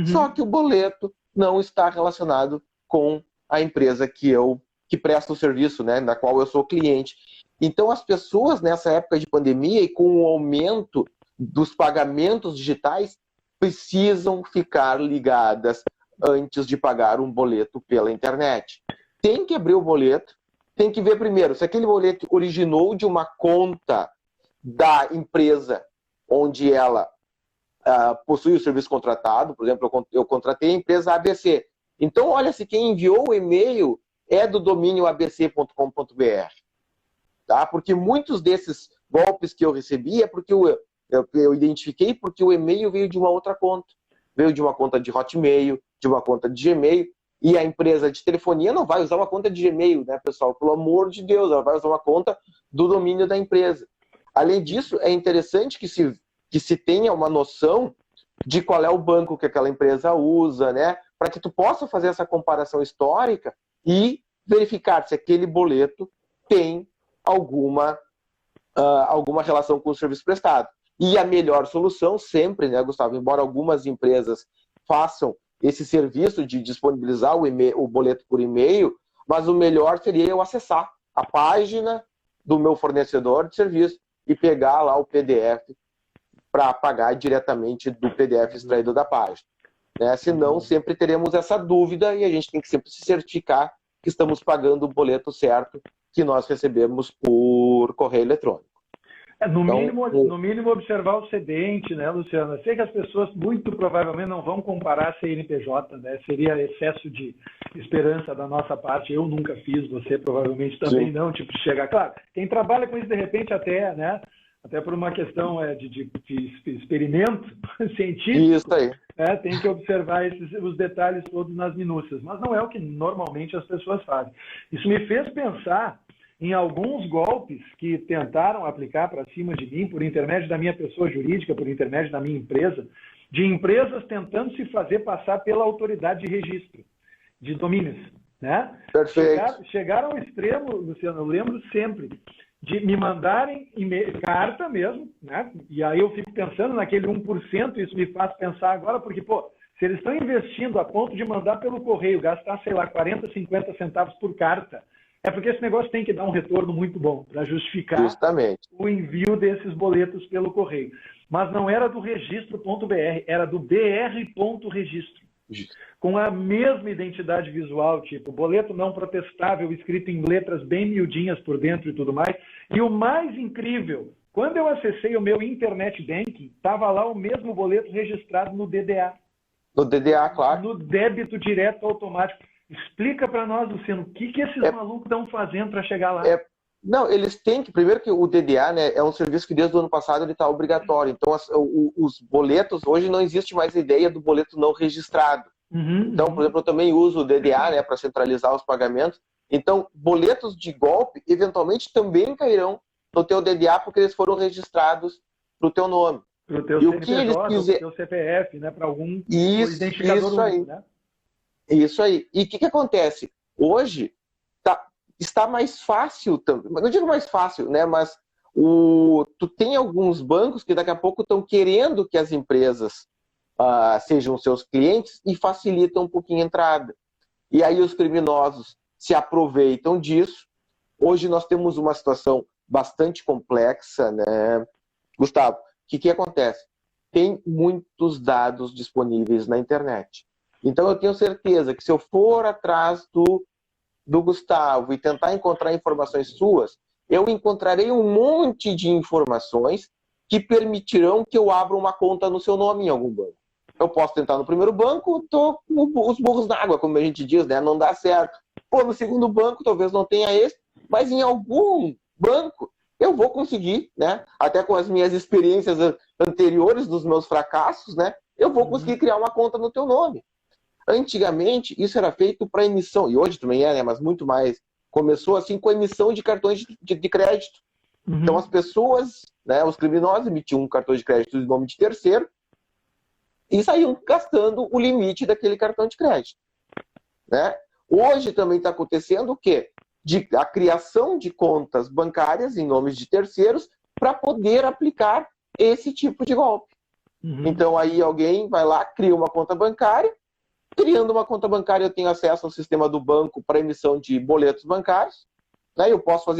só que o boleto não está relacionado com a empresa que presta o serviço, né, na qual eu sou cliente. Então as pessoas nessa época de pandemia e com o aumento dos pagamentos digitais precisam ficar ligadas antes de pagar um boleto pela internet. Tem que abrir o boleto, tem que ver primeiro se aquele boleto originou de uma conta da empresa onde ela possui o serviço contratado. Por exemplo, eu contratei a empresa ABC. Então, olha se quem enviou o e-mail é do domínio abc.com.br. Tá? Porque muitos desses golpes que eu recebi é porque eu identifiquei porque o e-mail veio de uma outra conta. Veio de uma conta de Hotmail, de uma conta de Gmail, e a empresa de telefonia não vai usar uma conta de Gmail, né, pessoal? Pelo amor de Deus, ela vai usar uma conta do domínio da empresa. Além disso, é interessante que se tenha uma noção de qual é o banco que aquela empresa usa, né? Para que tu possa fazer essa comparação histórica e verificar se aquele boleto tem alguma relação com o serviço prestado. E a melhor solução sempre, né, Gustavo, embora algumas empresas façam esse serviço de disponibilizar o boleto por e-mail, mas o melhor seria eu acessar a página do meu fornecedor de serviço e pegar lá o PDF para pagar diretamente do PDF extraído da página. Né? Senão, sempre teremos essa dúvida e a gente tem que sempre se certificar que estamos pagando o boleto certo que nós recebemos por correio eletrônico. No mínimo observar o cedente, né, Luciano? Eu sei que as pessoas muito provavelmente não vão comparar CNPJ, né? Seria excesso de esperança da nossa parte. Eu nunca fiz, você provavelmente também não, tipo, chegar. Claro, quem trabalha com isso de repente até, né? Até por uma questão de experimento científico, isso aí. Tem que observar os detalhes todos nas minúcias. Mas não é o que normalmente as pessoas fazem. Isso me fez pensar em alguns golpes que tentaram aplicar para cima de mim, por intermédio da minha pessoa jurídica, por intermédio da minha empresa, de empresas tentando se fazer passar pela autoridade de registro de domínios. Né? Perfeito. Chegaram ao extremo, Luciano, eu lembro sempre, de me mandarem carta mesmo, né? E aí eu fico pensando naquele 1%, isso me faz pensar agora, porque, pô, se eles estão investindo a ponto de mandar pelo correio, gastar, sei lá, 40, 50 centavos por carta, é porque esse negócio tem que dar um retorno muito bom para justificar o envio desses boletos pelo correio. Mas não era do registro.br, era do br.registro. Com a mesma identidade visual, tipo boleto não protestável, escrito em letras bem miudinhas por dentro e tudo mais. E o mais incrível, quando eu acessei o meu Internet Banking, estava lá o mesmo boleto registrado no DDA. No DDA, claro. No débito direto automático. Explica para nós, Luciano, o que esses malucos estão fazendo para chegar lá? Não, eles têm que... Primeiro que o DDA, né, é um serviço que desde o ano passado ele está obrigatório. Então, os boletos... Hoje não existe mais a ideia do boleto não registrado. Então, por exemplo, eu também uso o DDA, né, para centralizar os pagamentos. Então, boletos de golpe, eventualmente, também cairão no teu DDA porque eles foram registrados para o teu nome. Para o teu CNPJ, para o teu CPF, né, para algum identificador isso aí. único, né? Isso aí. E o que acontece? Hoje está mais fácil também. Não digo mais fácil, né? Mas tu tem alguns bancos que daqui a pouco estão querendo que as empresas sejam seus clientes e facilitam um pouquinho a entrada. E aí os criminosos se aproveitam disso. Hoje nós temos uma situação bastante complexa, né, Gustavo? O que acontece? Tem muitos dados disponíveis na internet. Então, eu tenho certeza que se eu for atrás do Gustavo e tentar encontrar informações suas, eu encontrarei um monte de informações que permitirão que eu abra uma conta no seu nome em algum banco. Eu posso tentar no primeiro banco, tô com os burros na água, como a gente diz, né? Não dá certo. Pô, no segundo banco, talvez não tenha esse, mas em algum banco eu vou conseguir, né? Até com as minhas experiências anteriores dos meus fracassos, né? Eu vou conseguir criar uma conta no teu nome. Antigamente, isso era feito para emissão, e hoje também é, né, mas muito mais. Começou assim com a emissão de cartões de crédito. Então as pessoas, né, os criminosos emitiam um cartão de crédito de nome de terceiro e saíam gastando o limite daquele cartão de crédito. Né? Hoje também está acontecendo o quê? A criação de contas bancárias em nomes de terceiros para poder aplicar esse tipo de golpe. Então aí alguém vai lá, cria uma conta bancária. Criando uma conta bancária, eu tenho acesso ao sistema do banco para emissão de boletos bancários. Né? Eu posso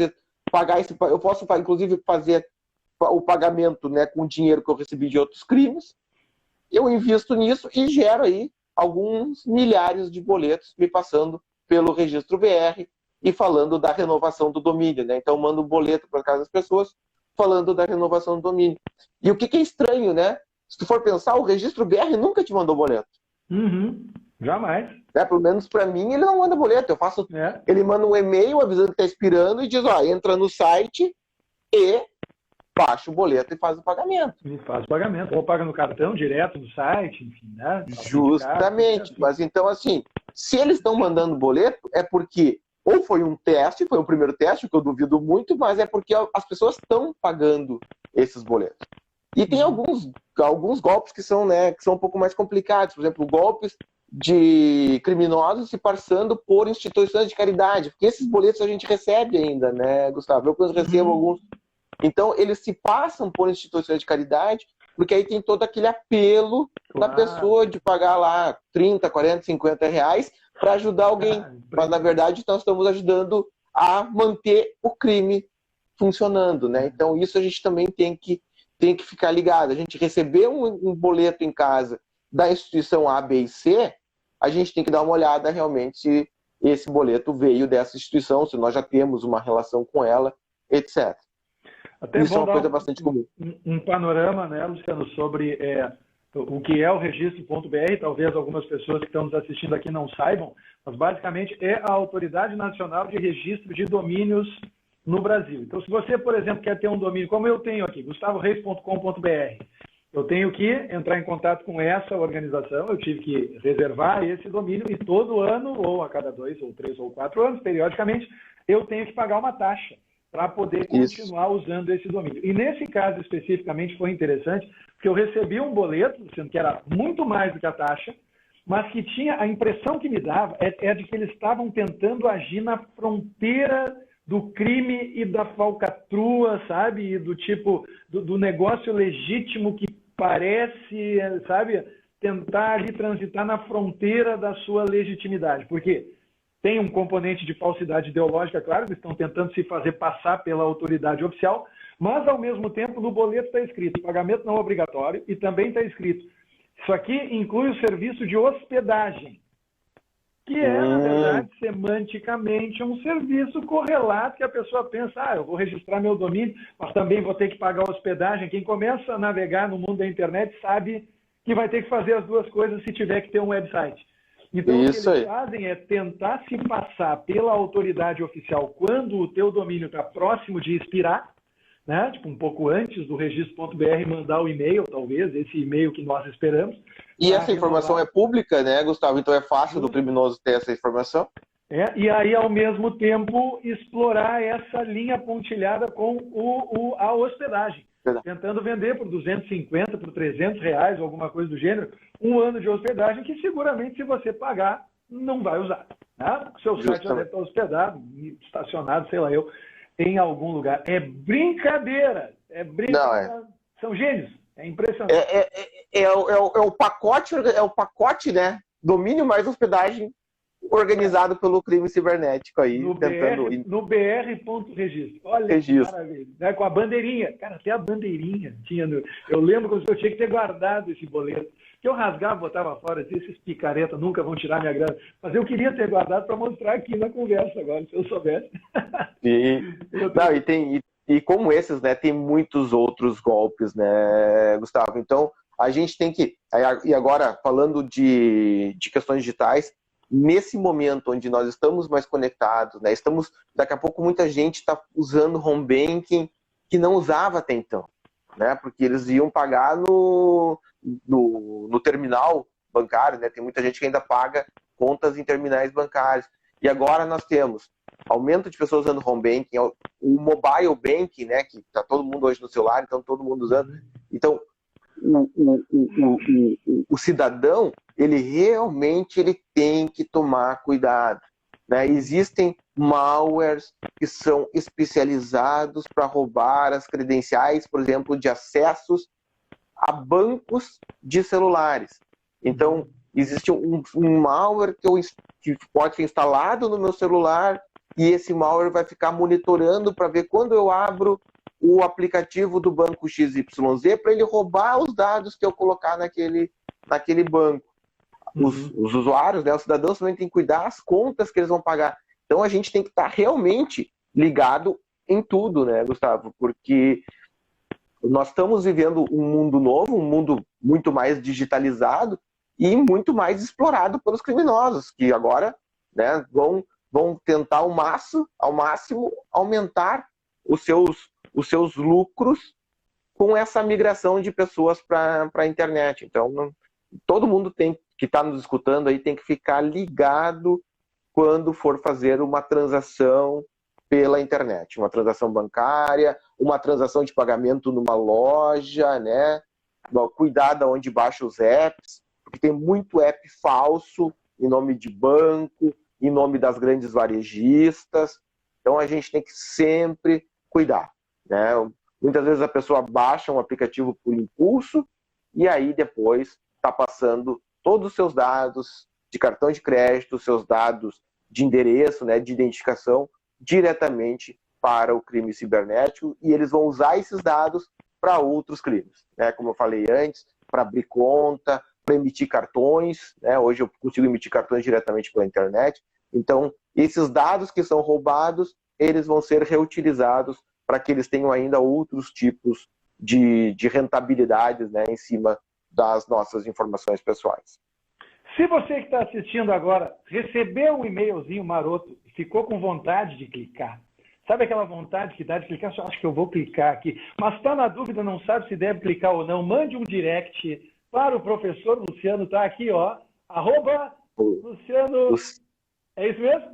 inclusive fazer o pagamento, né, com o dinheiro que eu recebi de outros crimes. Eu invisto nisso e gero aí alguns milhares de boletos me passando pelo registro BR e falando da renovação do domínio. Né? Então, eu mando um boleto para casa das pessoas falando da renovação do domínio. E o que é estranho, né? Se tu for pensar, o registro BR nunca te mandou boleto. Jamais. Pelo menos para mim, ele não manda boleto. Eu faço. Ele manda um e-mail avisando que está expirando e diz: entra no site e baixa o boleto e faz o pagamento. E faz o pagamento. Ou paga no cartão direto do site, enfim, né? Justamente. Mas então, assim, se eles estão mandando boleto, é porque ou foi um teste, foi o primeiro teste, que eu duvido muito, mas é porque as pessoas estão pagando esses boletos. E tem alguns golpes que são, né, que são um pouco mais complicados. Por exemplo, golpes de criminosos se passando por instituições de caridade. Porque esses boletos a gente recebe ainda, né, Gustavo? Eu recebo alguns. Então, eles se passam por instituições de caridade, porque aí tem todo aquele apelo da pessoa de pagar lá 30, 40, 50 reais para ajudar alguém. Mas, na verdade, nós estamos ajudando a manter o crime funcionando, né? Então, isso a gente também tem que ficar ligado. A gente receber um boleto em casa da instituição A, B e C, a gente tem que dar uma olhada realmente se esse boleto veio dessa instituição, se nós já temos uma relação com ela, etc. Até isso é uma coisa bastante comum. Um panorama, né, Luciano, sobre o que é o registro.br. Talvez algumas pessoas que estão nos assistindo aqui não saibam, mas basicamente é a Autoridade Nacional de Registro de Domínios no Brasil. Então, se você, por exemplo, quer ter um domínio, como eu tenho aqui, gustavoreis.com.br, eu tenho que entrar em contato com essa organização, eu tive que reservar esse domínio e todo ano, ou a cada 2, ou 3, ou 4 anos, periodicamente, eu tenho que pagar uma taxa para poder continuar usando esse domínio. E nesse caso especificamente foi interessante, porque eu recebi um boleto, sendo que era muito mais do que a taxa, mas que tinha, a impressão que me dava é de que eles estavam tentando agir na fronteira do crime e da falcatrua, sabe? E do tipo, do negócio legítimo que parece, sabe? Tentar ali transitar na fronteira da sua legitimidade. Porque tem um componente de falsidade ideológica, claro, eles estão tentando se fazer passar pela autoridade oficial, mas, ao mesmo tempo, no boleto está escrito pagamento não obrigatório e também está escrito isso aqui inclui o serviço de hospedagem, que é, na verdade, semanticamente um serviço correlato que a pessoa pensa, eu vou registrar meu domínio, mas também vou ter que pagar hospedagem. Quem começa a navegar no mundo da internet sabe que vai ter que fazer as duas coisas se tiver que ter um website. Então, isso, o que eles fazem é tentar se passar pela autoridade oficial quando o teu domínio está próximo de expirar, né? Tipo, um pouco antes do registro.br mandar o e-mail, talvez, esse e-mail que nós esperamos. E essa informação é pública, né, Gustavo? Então é fácil do criminoso ter essa informação? E aí, ao mesmo tempo, explorar essa linha pontilhada com a hospedagem. Tentando vender por 250, por 300 reais, alguma coisa do gênero, um ano de hospedagem que seguramente, se você pagar, não vai usar. Né? O seu site já deve estar hospedado, estacionado, sei lá eu, em algum lugar. É brincadeira. É brincadeira. Não, São gênios. É impressionante. É o pacote, né? Domínio mais hospedagem organizado pelo crime cibernético aí. No br.registro. Olha que maravilha. Né? Com a bandeirinha. Cara, até a bandeirinha tinha. Eu lembro quando eu tinha que ter guardado esse boleto. Que eu rasgava, botava fora, esses picareta nunca vão tirar minha grana. Mas eu queria ter guardado para mostrar aqui na conversa agora, se eu soubesse. E como esses, né, tem muitos outros golpes, né, Gustavo? Então, a gente tem que... E agora, falando de questões digitais, nesse momento onde nós estamos mais conectados, né, daqui a pouco muita gente está usando home banking que não usava até então, né, porque eles iam pagar no terminal bancário, né? Tem muita gente que ainda paga contas em terminais bancários. E agora nós temos aumento de pessoas usando home banking, o mobile banking, né? Que está todo mundo hoje no celular, então todo mundo usando. Então, o cidadão, ele realmente tem que tomar cuidado, né? Existem malwares que são especializados para roubar as credenciais, por exemplo, de acessos a bancos de celulares. Então, existe um malware que pode ser instalado no meu celular e esse malware vai ficar monitorando para ver quando eu abro o aplicativo do banco XYZ para ele roubar os dados que eu colocar naquele banco. Os usuários, né, os cidadãos também têm que cuidar das contas que eles vão pagar. Então, a gente tem que estar realmente ligado em tudo, né, Gustavo? Porque nós estamos vivendo um mundo novo, um mundo muito mais digitalizado e muito mais explorado pelos criminosos, que agora, né, vão tentar ao máximo aumentar os seus lucros com essa migração de pessoas para a internet. Então, todo mundo que está nos escutando aí tem que ficar ligado quando for fazer uma transação pela internet. Uma transação bancária, uma transação de pagamento numa loja, né? Cuidado onde baixa os apps, porque tem muito app falso em nome de banco, em nome das grandes varejistas. Então a gente tem que sempre cuidar, né? Muitas vezes a pessoa baixa um aplicativo por impulso e aí depois está passando todos os seus dados de cartão de crédito, seus dados de endereço, né, de identificação, diretamente para o crime cibernético, e eles vão usar esses dados para outros crimes, né? Como eu falei antes, para abrir conta, para emitir cartões, né? Hoje eu consigo emitir cartões diretamente pela internet. Então, esses dados que são roubados, eles vão ser reutilizados para que eles tenham ainda outros tipos de rentabilidades, né, em cima das nossas informações pessoais. Se você que está assistindo agora recebeu um e-mailzinho maroto e ficou com vontade de clicar, sabe aquela vontade que dá de clicar? Só acho que eu vou clicar aqui, mas está na dúvida, não sabe se deve clicar ou não, mande um direct para o professor Luciano, está aqui, ó, @Luciano... É isso mesmo?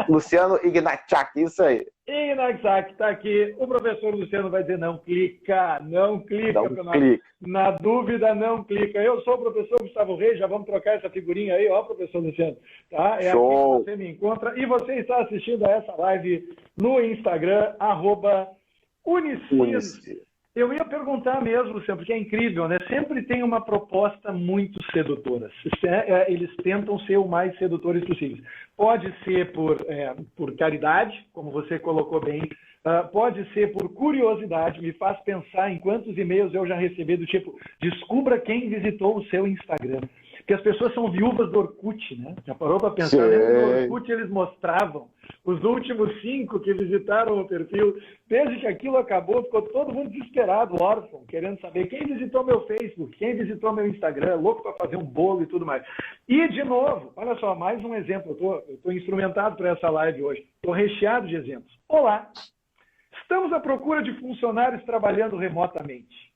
Luciano Ignatchak, isso aí. Ignatchak, está aqui. O professor Luciano vai dizer não clica, não clica. Não clica. Na dúvida, não clica. Eu sou o professor Gustavo Reis, já vamos trocar essa figurinha aí, ó, professor Luciano. Tá? É Show. aqui que você me encontra. E você está assistindo a essa live no Instagram, @Unicinos. Eu ia perguntar mesmo, Luciano, porque é incrível, né? Sempre tem uma proposta muito sedutora. Eles tentam ser o mais sedutores possíveis. Pode ser por caridade, como você colocou bem, pode ser por curiosidade, me faz pensar em quantos e-mails eu já recebi do tipo, descubra quem visitou o seu Instagram. Porque as pessoas são viúvas do Orkut, né? Já parou para pensar? No Orkut eles mostravam os últimos 5 que visitaram o perfil. Desde que aquilo acabou, ficou todo mundo desesperado, órfão, querendo saber quem visitou meu Facebook, quem visitou meu Instagram, louco para fazer um bolo e tudo mais. E, de novo, olha só, mais um exemplo. Eu estou instrumentado para essa live hoje. Estou recheado de exemplos. Olá, estamos à procura de funcionários trabalhando remotamente.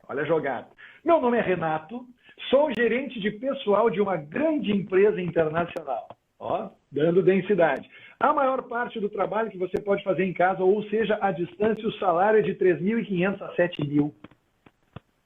Olha a jogada. Meu nome é Renato. Sou gerente de pessoal de uma grande empresa internacional. Ó, dando densidade. A maior parte do trabalho que você pode fazer em casa, ou seja, à distância, o salário é de 3.500 a 7.000.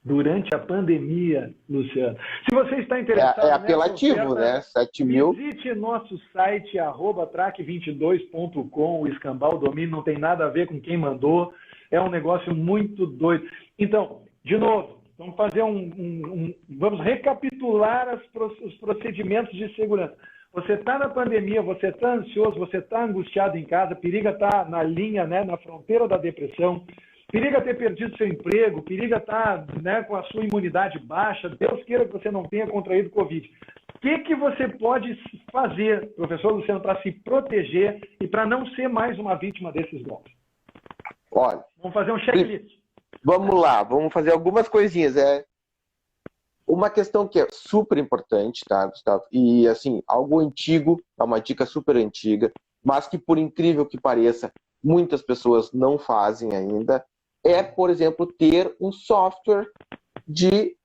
Durante a pandemia, Luciano. Se você está interessado... É apelativo, oferta, né? 7.000. Visite nosso site, @track22.com. O escambau, o domínio, não tem nada a ver com quem mandou. É um negócio muito doido. Então, de novo, vamos fazer vamos recapitular os procedimentos de segurança. Você está na pandemia, você está ansioso, você está angustiado em casa, periga estar na linha, né, na fronteira da depressão, periga ter perdido seu emprego, periga estar, né, com a sua imunidade baixa, Deus queira que você não tenha contraído Covid. O que você pode fazer, professor Luciano, para se proteger e para não ser mais uma vítima desses golpes? Olha, vamos fazer um checklist. Vamos lá, vamos fazer algumas coisinhas. Uma questão que é super importante, tá, Gustavo? E, assim, algo antigo, é uma dica super antiga, mas que, por incrível que pareça, muitas pessoas não fazem ainda, é, por exemplo, ter um software de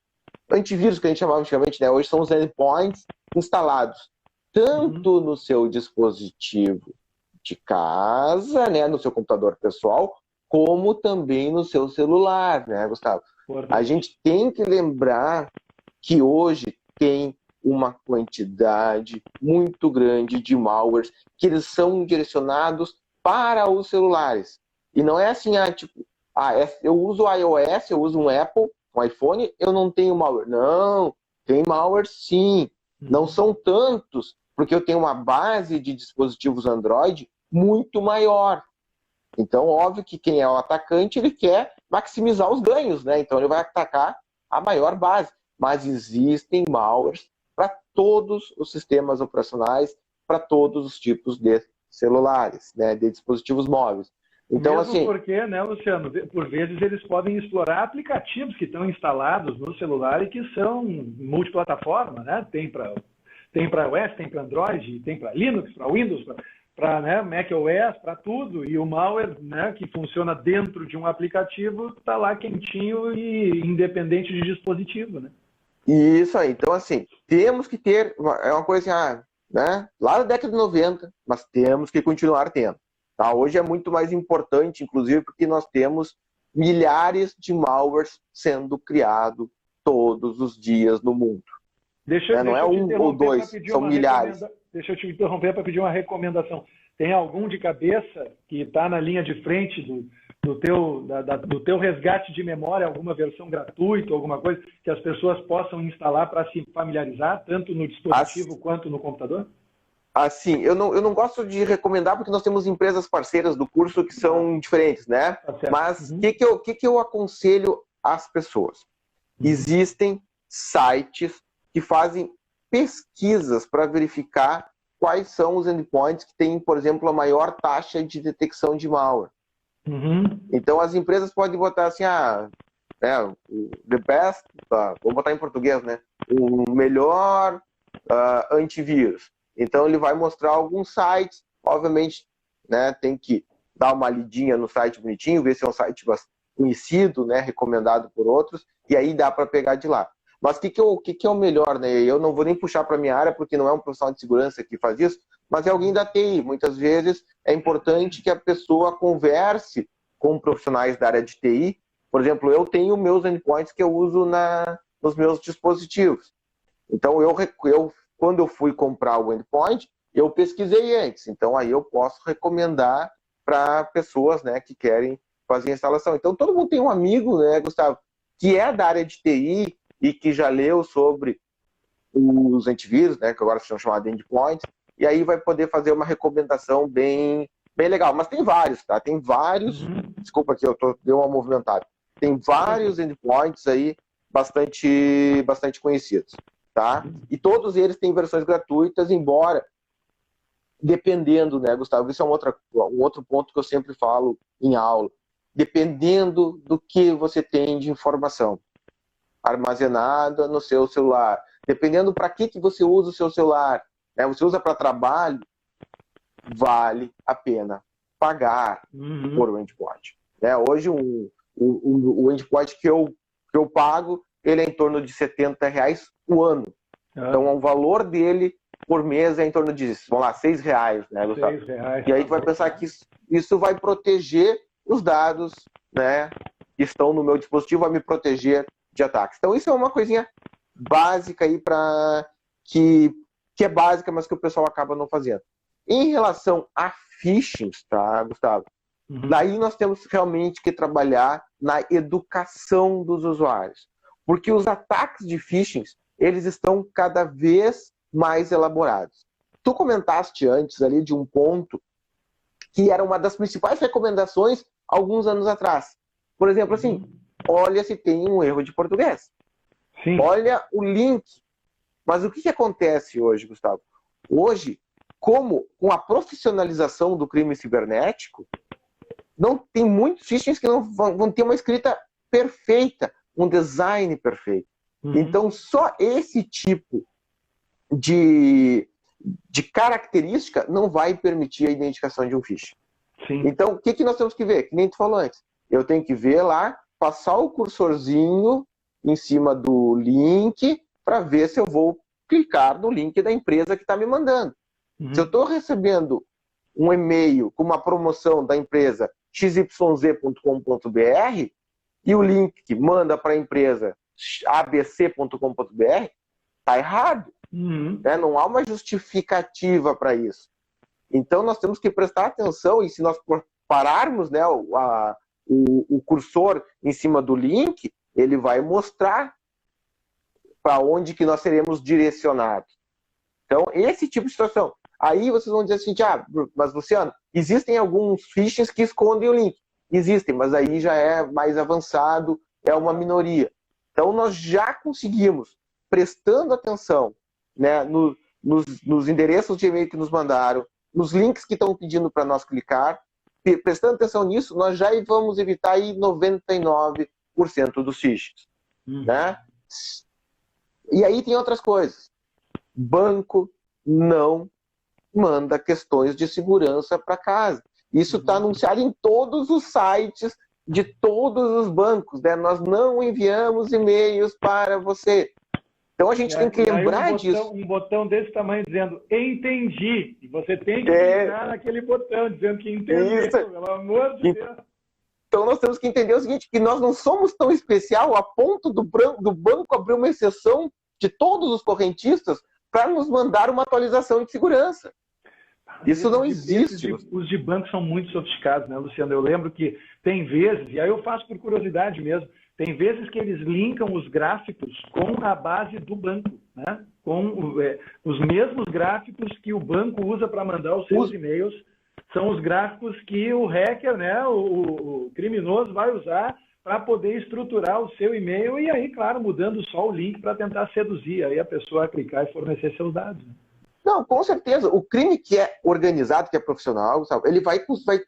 antivírus, que a gente chamava antigamente, né? Hoje são os endpoints instalados, tanto no seu dispositivo de casa, né, no seu computador pessoal, como também no seu celular, né, Gustavo? A gente tem que lembrar que hoje tem uma quantidade muito grande de malwares que eles são direcionados para os celulares. E não é assim, eu uso iOS, eu uso um Apple, um iPhone, eu não tenho malware. Não, tem malware sim. Não são tantos, porque eu tenho uma base de dispositivos Android muito maior. Então, óbvio que quem é o atacante, ele quer maximizar os ganhos, né? Então, ele vai atacar a maior base. Mas existem malwares para todos os sistemas operacionais, para todos os tipos de celulares, né? De dispositivos móveis. Então, mesmo assim, porque, né, Luciano, por vezes eles podem explorar aplicativos que estão instalados no celular e que são multiplataforma, né? Tem para iOS, tem para Android, tem para Linux, para Windows, para, né, macOS, para tudo. E o malware, né, que funciona dentro de um aplicativo, está lá quentinho e independente de dispositivo, né? Isso aí. Então, assim, temos que ter, é uma coisa assim, né, lá da década de 90, mas temos que continuar tendo. Tá? Hoje é muito mais importante, inclusive, porque nós temos milhares de malwares sendo criados todos os dias no mundo. Não é um ou dois, são milhares. Deixa eu te interromper para pedir uma recomendação. Tem algum de cabeça que está na linha de frente do teu resgate de memória, alguma versão gratuita, alguma coisa que as pessoas possam instalar para se familiarizar, tanto no dispositivo quanto no computador? Assim, eu não gosto de recomendar porque nós temos empresas parceiras do curso que são diferentes, né? Tá. Mas o que eu aconselho às pessoas? Existem sites que fazem pesquisas para verificar quais são os endpoints que têm, por exemplo, a maior taxa de detecção de malware. Então, as empresas podem botar assim, the best, vou botar em português, né? O melhor antivírus. Então, ele vai mostrar alguns sites, obviamente, né, tem que dar uma lidinha no site bonitinho, ver se é um site conhecido, né, recomendado por outros, e aí dá para pegar de lá. Mas o que é o melhor, né? Eu não vou nem puxar para a minha área, porque não é um profissional de segurança que faz isso, mas é alguém da TI. Muitas vezes é importante que a pessoa converse com profissionais da área de TI. Por exemplo, eu tenho meus endpoints que eu uso nos meus dispositivos. Então, quando eu fui comprar o endpoint, eu pesquisei antes. Então, aí eu posso recomendar para pessoas, né, que querem fazer a instalação. Então, todo mundo tem um amigo, né, Gustavo, que é da área de TI e que já leu sobre os antivírus, né, que agora são chamados de endpoints, e aí vai poder fazer uma recomendação bem legal. Mas tem vários, tá? Tem vários... Desculpa que deu uma movimentada. Tem vários endpoints aí bastante conhecidos. Tá? E todos eles têm versões gratuitas, embora, dependendo, né, Gustavo, isso é um outro ponto que eu sempre falo em aula, dependendo do que você tem de informação armazenada no seu celular, dependendo para que você usa o seu celular, né, você usa para trabalho, vale a pena pagar por um endpoint. Né? Hoje, o endpoint que eu pago, ele é em torno de R$70 o ano. Então, o valor dele por mês é em torno de, vamos lá, R$6, né, Gustavo? R$6. E aí tu vai pensar que isso vai proteger os dados, né, que estão no meu dispositivo, vai me proteger de ataques. Então, isso é uma coisinha básica aí que é básica, mas que o pessoal acaba não fazendo. Em relação a phishing, tá, Gustavo? Daí nós temos realmente que trabalhar na educação dos usuários. Porque os ataques de phishing, eles estão cada vez mais elaborados. Tu comentaste antes ali de um ponto que era uma das principais recomendações alguns anos atrás. Por exemplo, assim, olha se tem um erro de português. Sim. Olha o link. Mas o que acontece hoje, Gustavo? Hoje, com a profissionalização do crime cibernético, não tem muitos phishings que não vão ter uma escrita perfeita, um design perfeito. Então, só esse tipo de característica não vai permitir a identificação de um phishing. Sim. Então, o que nós temos que ver? Que nem tu falou antes. Eu tenho que ver lá, passar o cursorzinho em cima do link para ver se eu vou clicar no link da empresa que está me mandando. Se eu estou recebendo um e-mail com uma promoção da empresa xyz.com.br e o link que manda para a empresa abc.com.br, está errado. Né? Não há uma justificativa para isso. Então, nós temos que prestar atenção e se nós pararmos, né, o cursor em cima do link, ele vai mostrar para onde que nós seremos direcionados. Então, esse tipo de situação. Aí vocês vão dizer assim, mas Luciano, existem alguns phishings que escondem o link. Existem, mas aí já é mais avançado, é uma minoria. Então, nós já conseguimos, prestando atenção, né, nos endereços de e-mail que nos mandaram, nos links que estão pedindo para nós clicar, prestando atenção nisso, nós já vamos evitar aí 99% dos phishings. Né? E aí tem outras coisas. Banco não manda questões de segurança para casa. Isso está anunciado em todos os sites de todos os bancos. Né? Nós não enviamos e-mails para você. Então a gente tem que lembrar disso. Um botão desse tamanho dizendo entendi. E você tem que clicar naquele botão dizendo que entendeu, pelo amor de Deus. Então nós temos que entender o seguinte, que nós não somos tão especial a ponto do banco abrir uma exceção de todos os correntistas para nos mandar uma atualização de segurança. Isso não existe. Os de banco são muito sofisticados, né, Luciano? Eu lembro que tem vezes, e aí eu faço por curiosidade mesmo, tem vezes que eles linkam os gráficos com a base do banco, né? Com os mesmos gráficos que o banco usa para mandar os seus e-mails, são os gráficos que o hacker, né, o criminoso vai usar para poder estruturar o seu e-mail e aí, claro, mudando só o link para tentar seduzir aí a pessoa a clicar e fornecer seus dados. Não, com certeza. O crime que é organizado, que é profissional, sabe, ele vai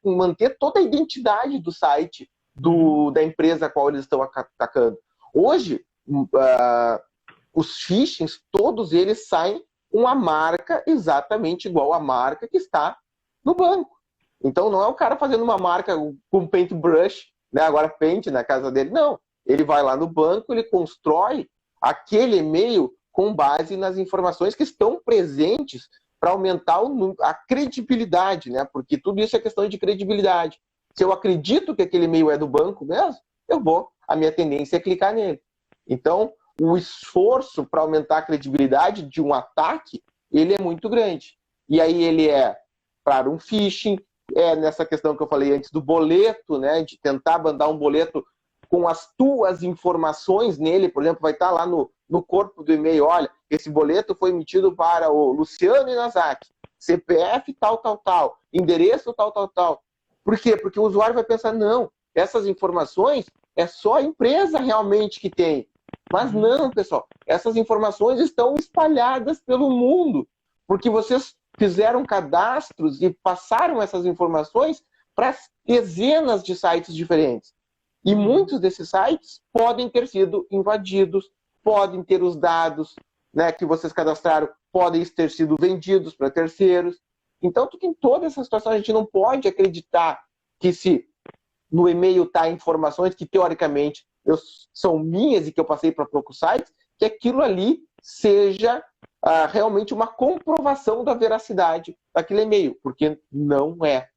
manter toda a identidade do site da empresa a qual eles estão atacando. Hoje, os phishings, todos eles saem com a marca exatamente igual à marca que está no banco. Então, não é o cara fazendo uma marca com paintbrush, né, agora Paint na casa dele. Não. Ele vai lá no banco, ele constrói aquele e-mail com base nas informações que estão presentes para aumentar a credibilidade, né? Porque tudo isso é questão de credibilidade. Se eu acredito que aquele e-mail é do banco mesmo, a minha tendência é clicar nele. Então, o esforço para aumentar a credibilidade de um ataque, ele é muito grande. E aí ele é para um phishing, nessa questão que eu falei antes do boleto, né? De tentar mandar um boleto com as tuas informações nele, por exemplo, vai estar lá no corpo do e-mail, olha, esse boleto foi emitido para o Luciano Inazaki, CPF tal, endereço tal. Por quê? Porque o usuário vai pensar, não, essas informações é só a empresa realmente que tem. Mas não, pessoal, essas informações estão espalhadas pelo mundo, porque vocês fizeram cadastros e passaram essas informações para dezenas de sites diferentes. E muitos desses sites podem ter sido invadidos, podem ter os dados, né, que vocês cadastraram, podem ter sido vendidos para terceiros. Então, em toda essa situação, a gente não pode acreditar que se no e-mail está informações que, teoricamente, são minhas e que eu passei para poucos sites, que aquilo ali seja realmente uma comprovação da veracidade daquele e-mail, porque não é.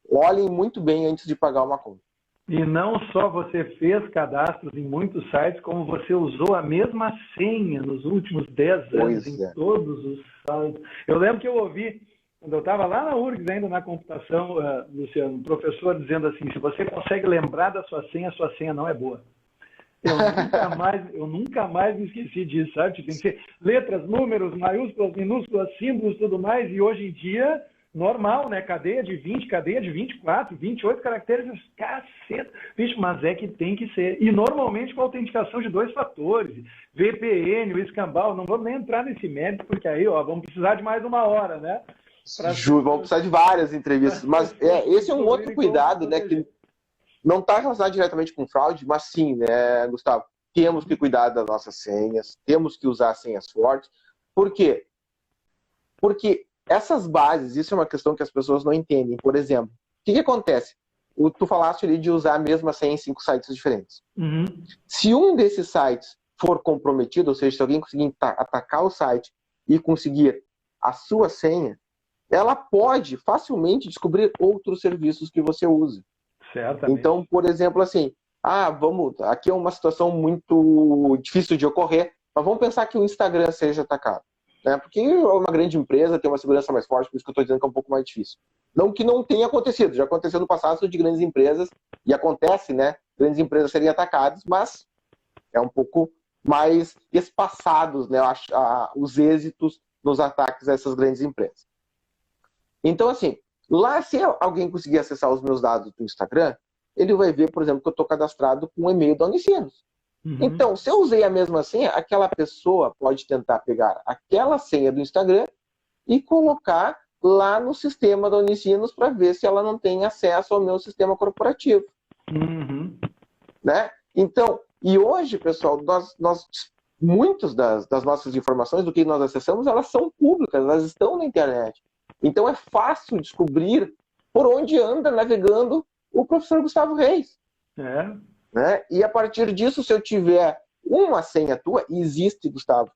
Olhem muito bem antes de pagar uma conta. E não só você fez cadastros em muitos sites, como você usou a mesma senha nos últimos 10 anos em todos os sites. Eu lembro que eu ouvi, quando eu estava lá na URGS, ainda na computação, Luciano, um professor dizendo assim, se você consegue lembrar da sua senha, a sua senha não é boa. Eu nunca mais me esqueci disso, sabe? Tem que ser letras, números, maiúsculas, minúsculas, símbolos, tudo mais, e hoje em dia... normal, né? Cadeia de 20, cadeia de 24, 28 caracteres, caceta. Bicho, mas é que tem que ser. E normalmente com autenticação de 2 fatores, VPN, o escambau, não vamos nem entrar nesse mérito, porque aí, vamos precisar de mais 1 hora, né? Vamos precisar de várias entrevistas. Mas esse é um outro cuidado, né? Que não está relacionado diretamente com fraude, mas sim, né, Gustavo? Temos que cuidar das nossas senhas, temos que usar senhas fortes. Por quê? Porque essas bases, isso é uma questão que as pessoas não entendem. Por exemplo, o que acontece? Tu falaste ali de usar a mesma senha em 5 sites diferentes. Uhum. Se um desses sites for comprometido, ou seja, se alguém conseguir atacar o site e conseguir a sua senha, ela pode facilmente descobrir outros serviços que você usa. Certamente. Então, por exemplo, assim, aqui é uma situação muito difícil de ocorrer, mas vamos pensar que o Instagram seja atacado. Né? Porque é uma grande empresa, tem uma segurança mais forte, por isso que eu estou dizendo que é um pouco mais difícil. Não que não tenha acontecido, já aconteceu no passado de grandes empresas, e acontece, né, grandes empresas serem atacadas, mas é um pouco mais espaçados, né, os êxitos nos ataques a essas grandes empresas. Então, assim, lá se alguém conseguir acessar os meus dados do Instagram, ele vai ver, por exemplo, que eu estou cadastrado com o e-mail da Unicinos. Uhum. Então, se eu usei a mesma senha, aquela pessoa pode tentar pegar aquela senha do Instagram e colocar lá no sistema da Unicinos para ver se ela não tem acesso ao meu sistema corporativo. Uhum. Né? Então, e hoje, pessoal, muitas das nossas informações, do que nós acessamos, elas são públicas, elas estão na internet. Então, é fácil descobrir por onde anda navegando o professor Gustavo Reis. É. Né? E a partir disso, se eu tiver uma senha tua, e existe, Gustavo,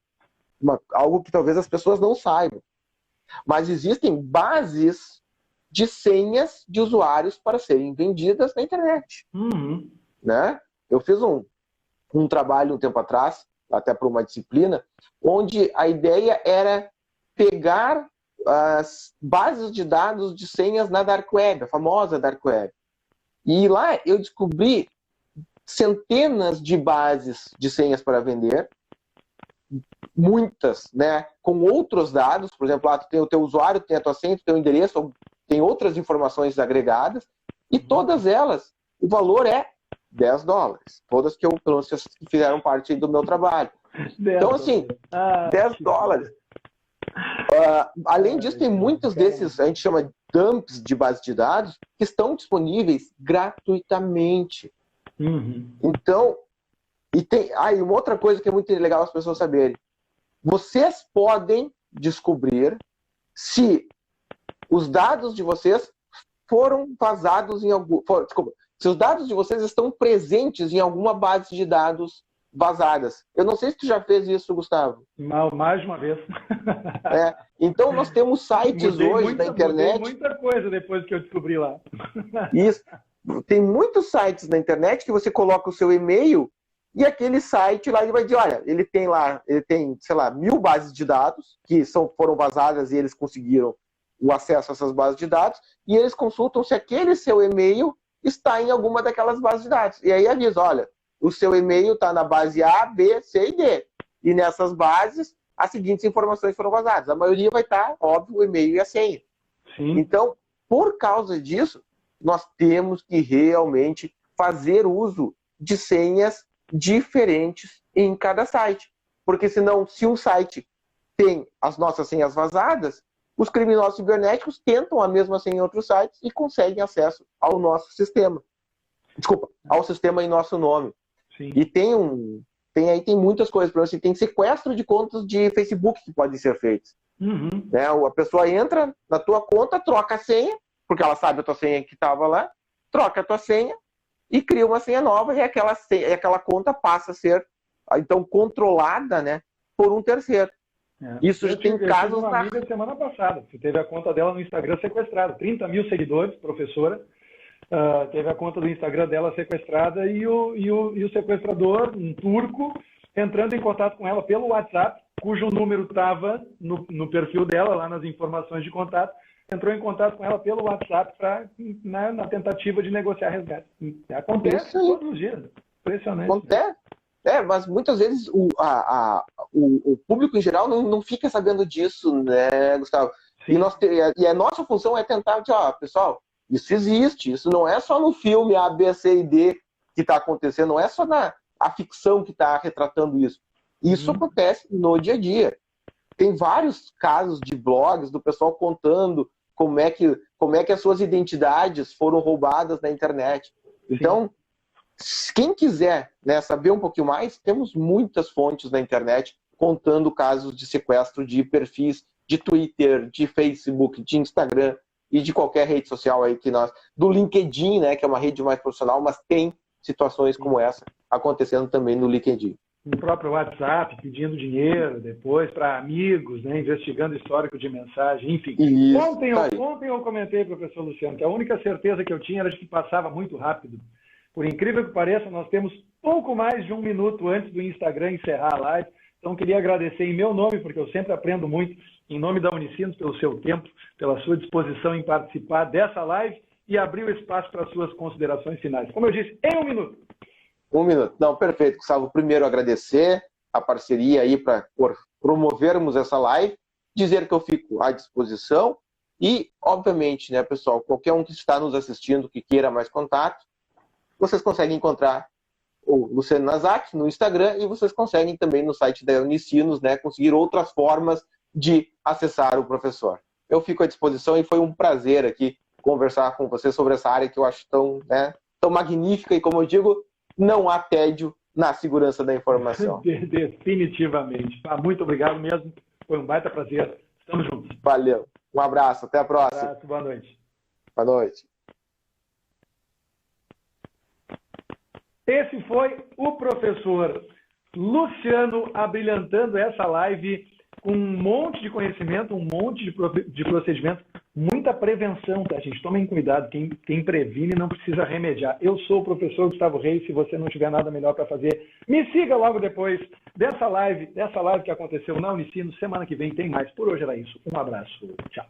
algo que talvez as pessoas não saibam, mas existem bases de senhas de usuários para serem vendidas na internet. Né? Eu fiz um trabalho um tempo atrás, até para uma disciplina, onde a ideia era pegar as bases de dados de senhas na Dark Web, a famosa Dark Web. E lá eu descobri centenas de bases de senhas para vender, muitas, né, com outros dados, por exemplo, tu tem o teu usuário, tem a tua senha, tem o teu endereço, tem outras informações agregadas, e todas elas, o valor é $10. Todas que pelo menos, fizeram parte do meu trabalho. Então, assim, $10. Além disso, tem muitos desses, a gente chama dumps de base de dados, que estão disponíveis gratuitamente. Então, e tem uma outra coisa que é muito legal as pessoas saberem. Vocês podem descobrir se os dados de vocês foram vazados em algum... se os dados de vocês estão presentes em alguma base de dados vazadas. Eu não sei se tu já fez isso, Gustavo. Mais de uma vez. Então, nós temos sites hoje na internet... Mudei muita coisa depois que eu descobri lá. Isso. Tem muitos sites na internet que você coloca o seu e-mail e aquele site lá ele vai dizer, olha, ele tem, sei lá, 1000 bases de dados que foram vazadas e eles conseguiram o acesso a essas bases de dados e eles consultam se aquele seu e-mail está em alguma daquelas bases de dados. E aí avisa, olha, o seu e-mail está na base A, B, C e D. E nessas bases, as seguintes informações foram vazadas. A maioria vai estar, óbvio, o e-mail e a senha. Sim. Então, por causa disso, nós temos que realmente fazer uso de senhas diferentes em cada site. Porque senão, se um site tem as nossas senhas vazadas, os criminosos cibernéticos tentam a mesma senha em outros sites e conseguem acesso ao nosso sistema. Desculpa, ao sistema em nosso nome. Sim. E tem muitas coisas. Por exemplo, tem sequestro de contas de Facebook que podem ser feitos. Né? A pessoa entra na tua conta, troca a senha, porque ela sabe a tua senha que estava lá, troca a tua senha e cria uma senha nova e aquela conta passa a ser, então, controlada, né, por um terceiro. Isso já tem casos... Eu tive uma amiga semana passada, que teve a conta dela no Instagram sequestrada. 30 mil seguidores, professora. Teve a conta do Instagram dela sequestrada e o sequestrador, um turco, entrando em contato com ela pelo WhatsApp, cujo número estava no perfil dela, lá nas informações de contato, entrou em contato com ela pelo WhatsApp na tentativa de negociar resgate. Acontece todos os dias. Impressionante. Acontece. Mas muitas vezes o público em geral não fica sabendo disso, né, Gustavo? E a nossa função é tentar dizer, pessoal, isso existe, isso não é só no filme A, B, C e D que está acontecendo, não é só a ficção que está retratando isso. Isso acontece no dia a dia. Tem vários casos de blogs do pessoal contando como é que as suas identidades foram roubadas na internet. Então, quem quiser, né, saber um pouquinho mais, temos muitas fontes na internet contando casos de sequestro de perfis de Twitter, de Facebook, de Instagram e de qualquer rede social aí do LinkedIn, né, que é uma rede mais profissional, mas tem situações como essa acontecendo também no LinkedIn. No próprio WhatsApp, pedindo dinheiro depois para amigos, né, investigando histórico de mensagem, enfim. Ontem eu comentei, professor Luciano, que a única certeza que eu tinha era de que passava muito rápido. Por incrível que pareça, nós temos pouco mais de 1 minuto antes do Instagram encerrar a live. Então, queria agradecer em meu nome, porque eu sempre aprendo muito, em nome da Unicinos, pelo seu tempo, pela sua disposição em participar dessa live e abrir o espaço para as suas considerações finais. Como eu disse, em 1 minuto. 1 minuto. Não, perfeito, Gustavo. Primeiro, agradecer a parceria aí para promovermos essa live, dizer que eu fico à disposição e, obviamente, né, pessoal, qualquer um que está nos assistindo, que queira mais contato, vocês conseguem encontrar o Luciano Nazak no Instagram e vocês conseguem também no site da Unicinos, né, conseguir outras formas de acessar o professor. Eu fico à disposição e foi um prazer aqui conversar com vocês sobre essa área que eu acho tão magnífica e, como eu digo, não há tédio na segurança da informação. Definitivamente. Muito obrigado mesmo. Foi um baita prazer. Estamos juntos. Valeu. Um abraço. Até a próxima. Um abraço. Boa noite. Boa noite. Esse foi o professor Luciano abrilhantando essa live com um monte de conhecimento, um monte de procedimento, muita prevenção, tá, gente? Tomem cuidado, quem previne não precisa remediar. Eu sou o professor Gustavo Reis, se você não tiver nada melhor para fazer, me siga logo depois dessa live que aconteceu na Unicinos. Semana que vem tem mais. Por hoje era isso. Um abraço. Tchau.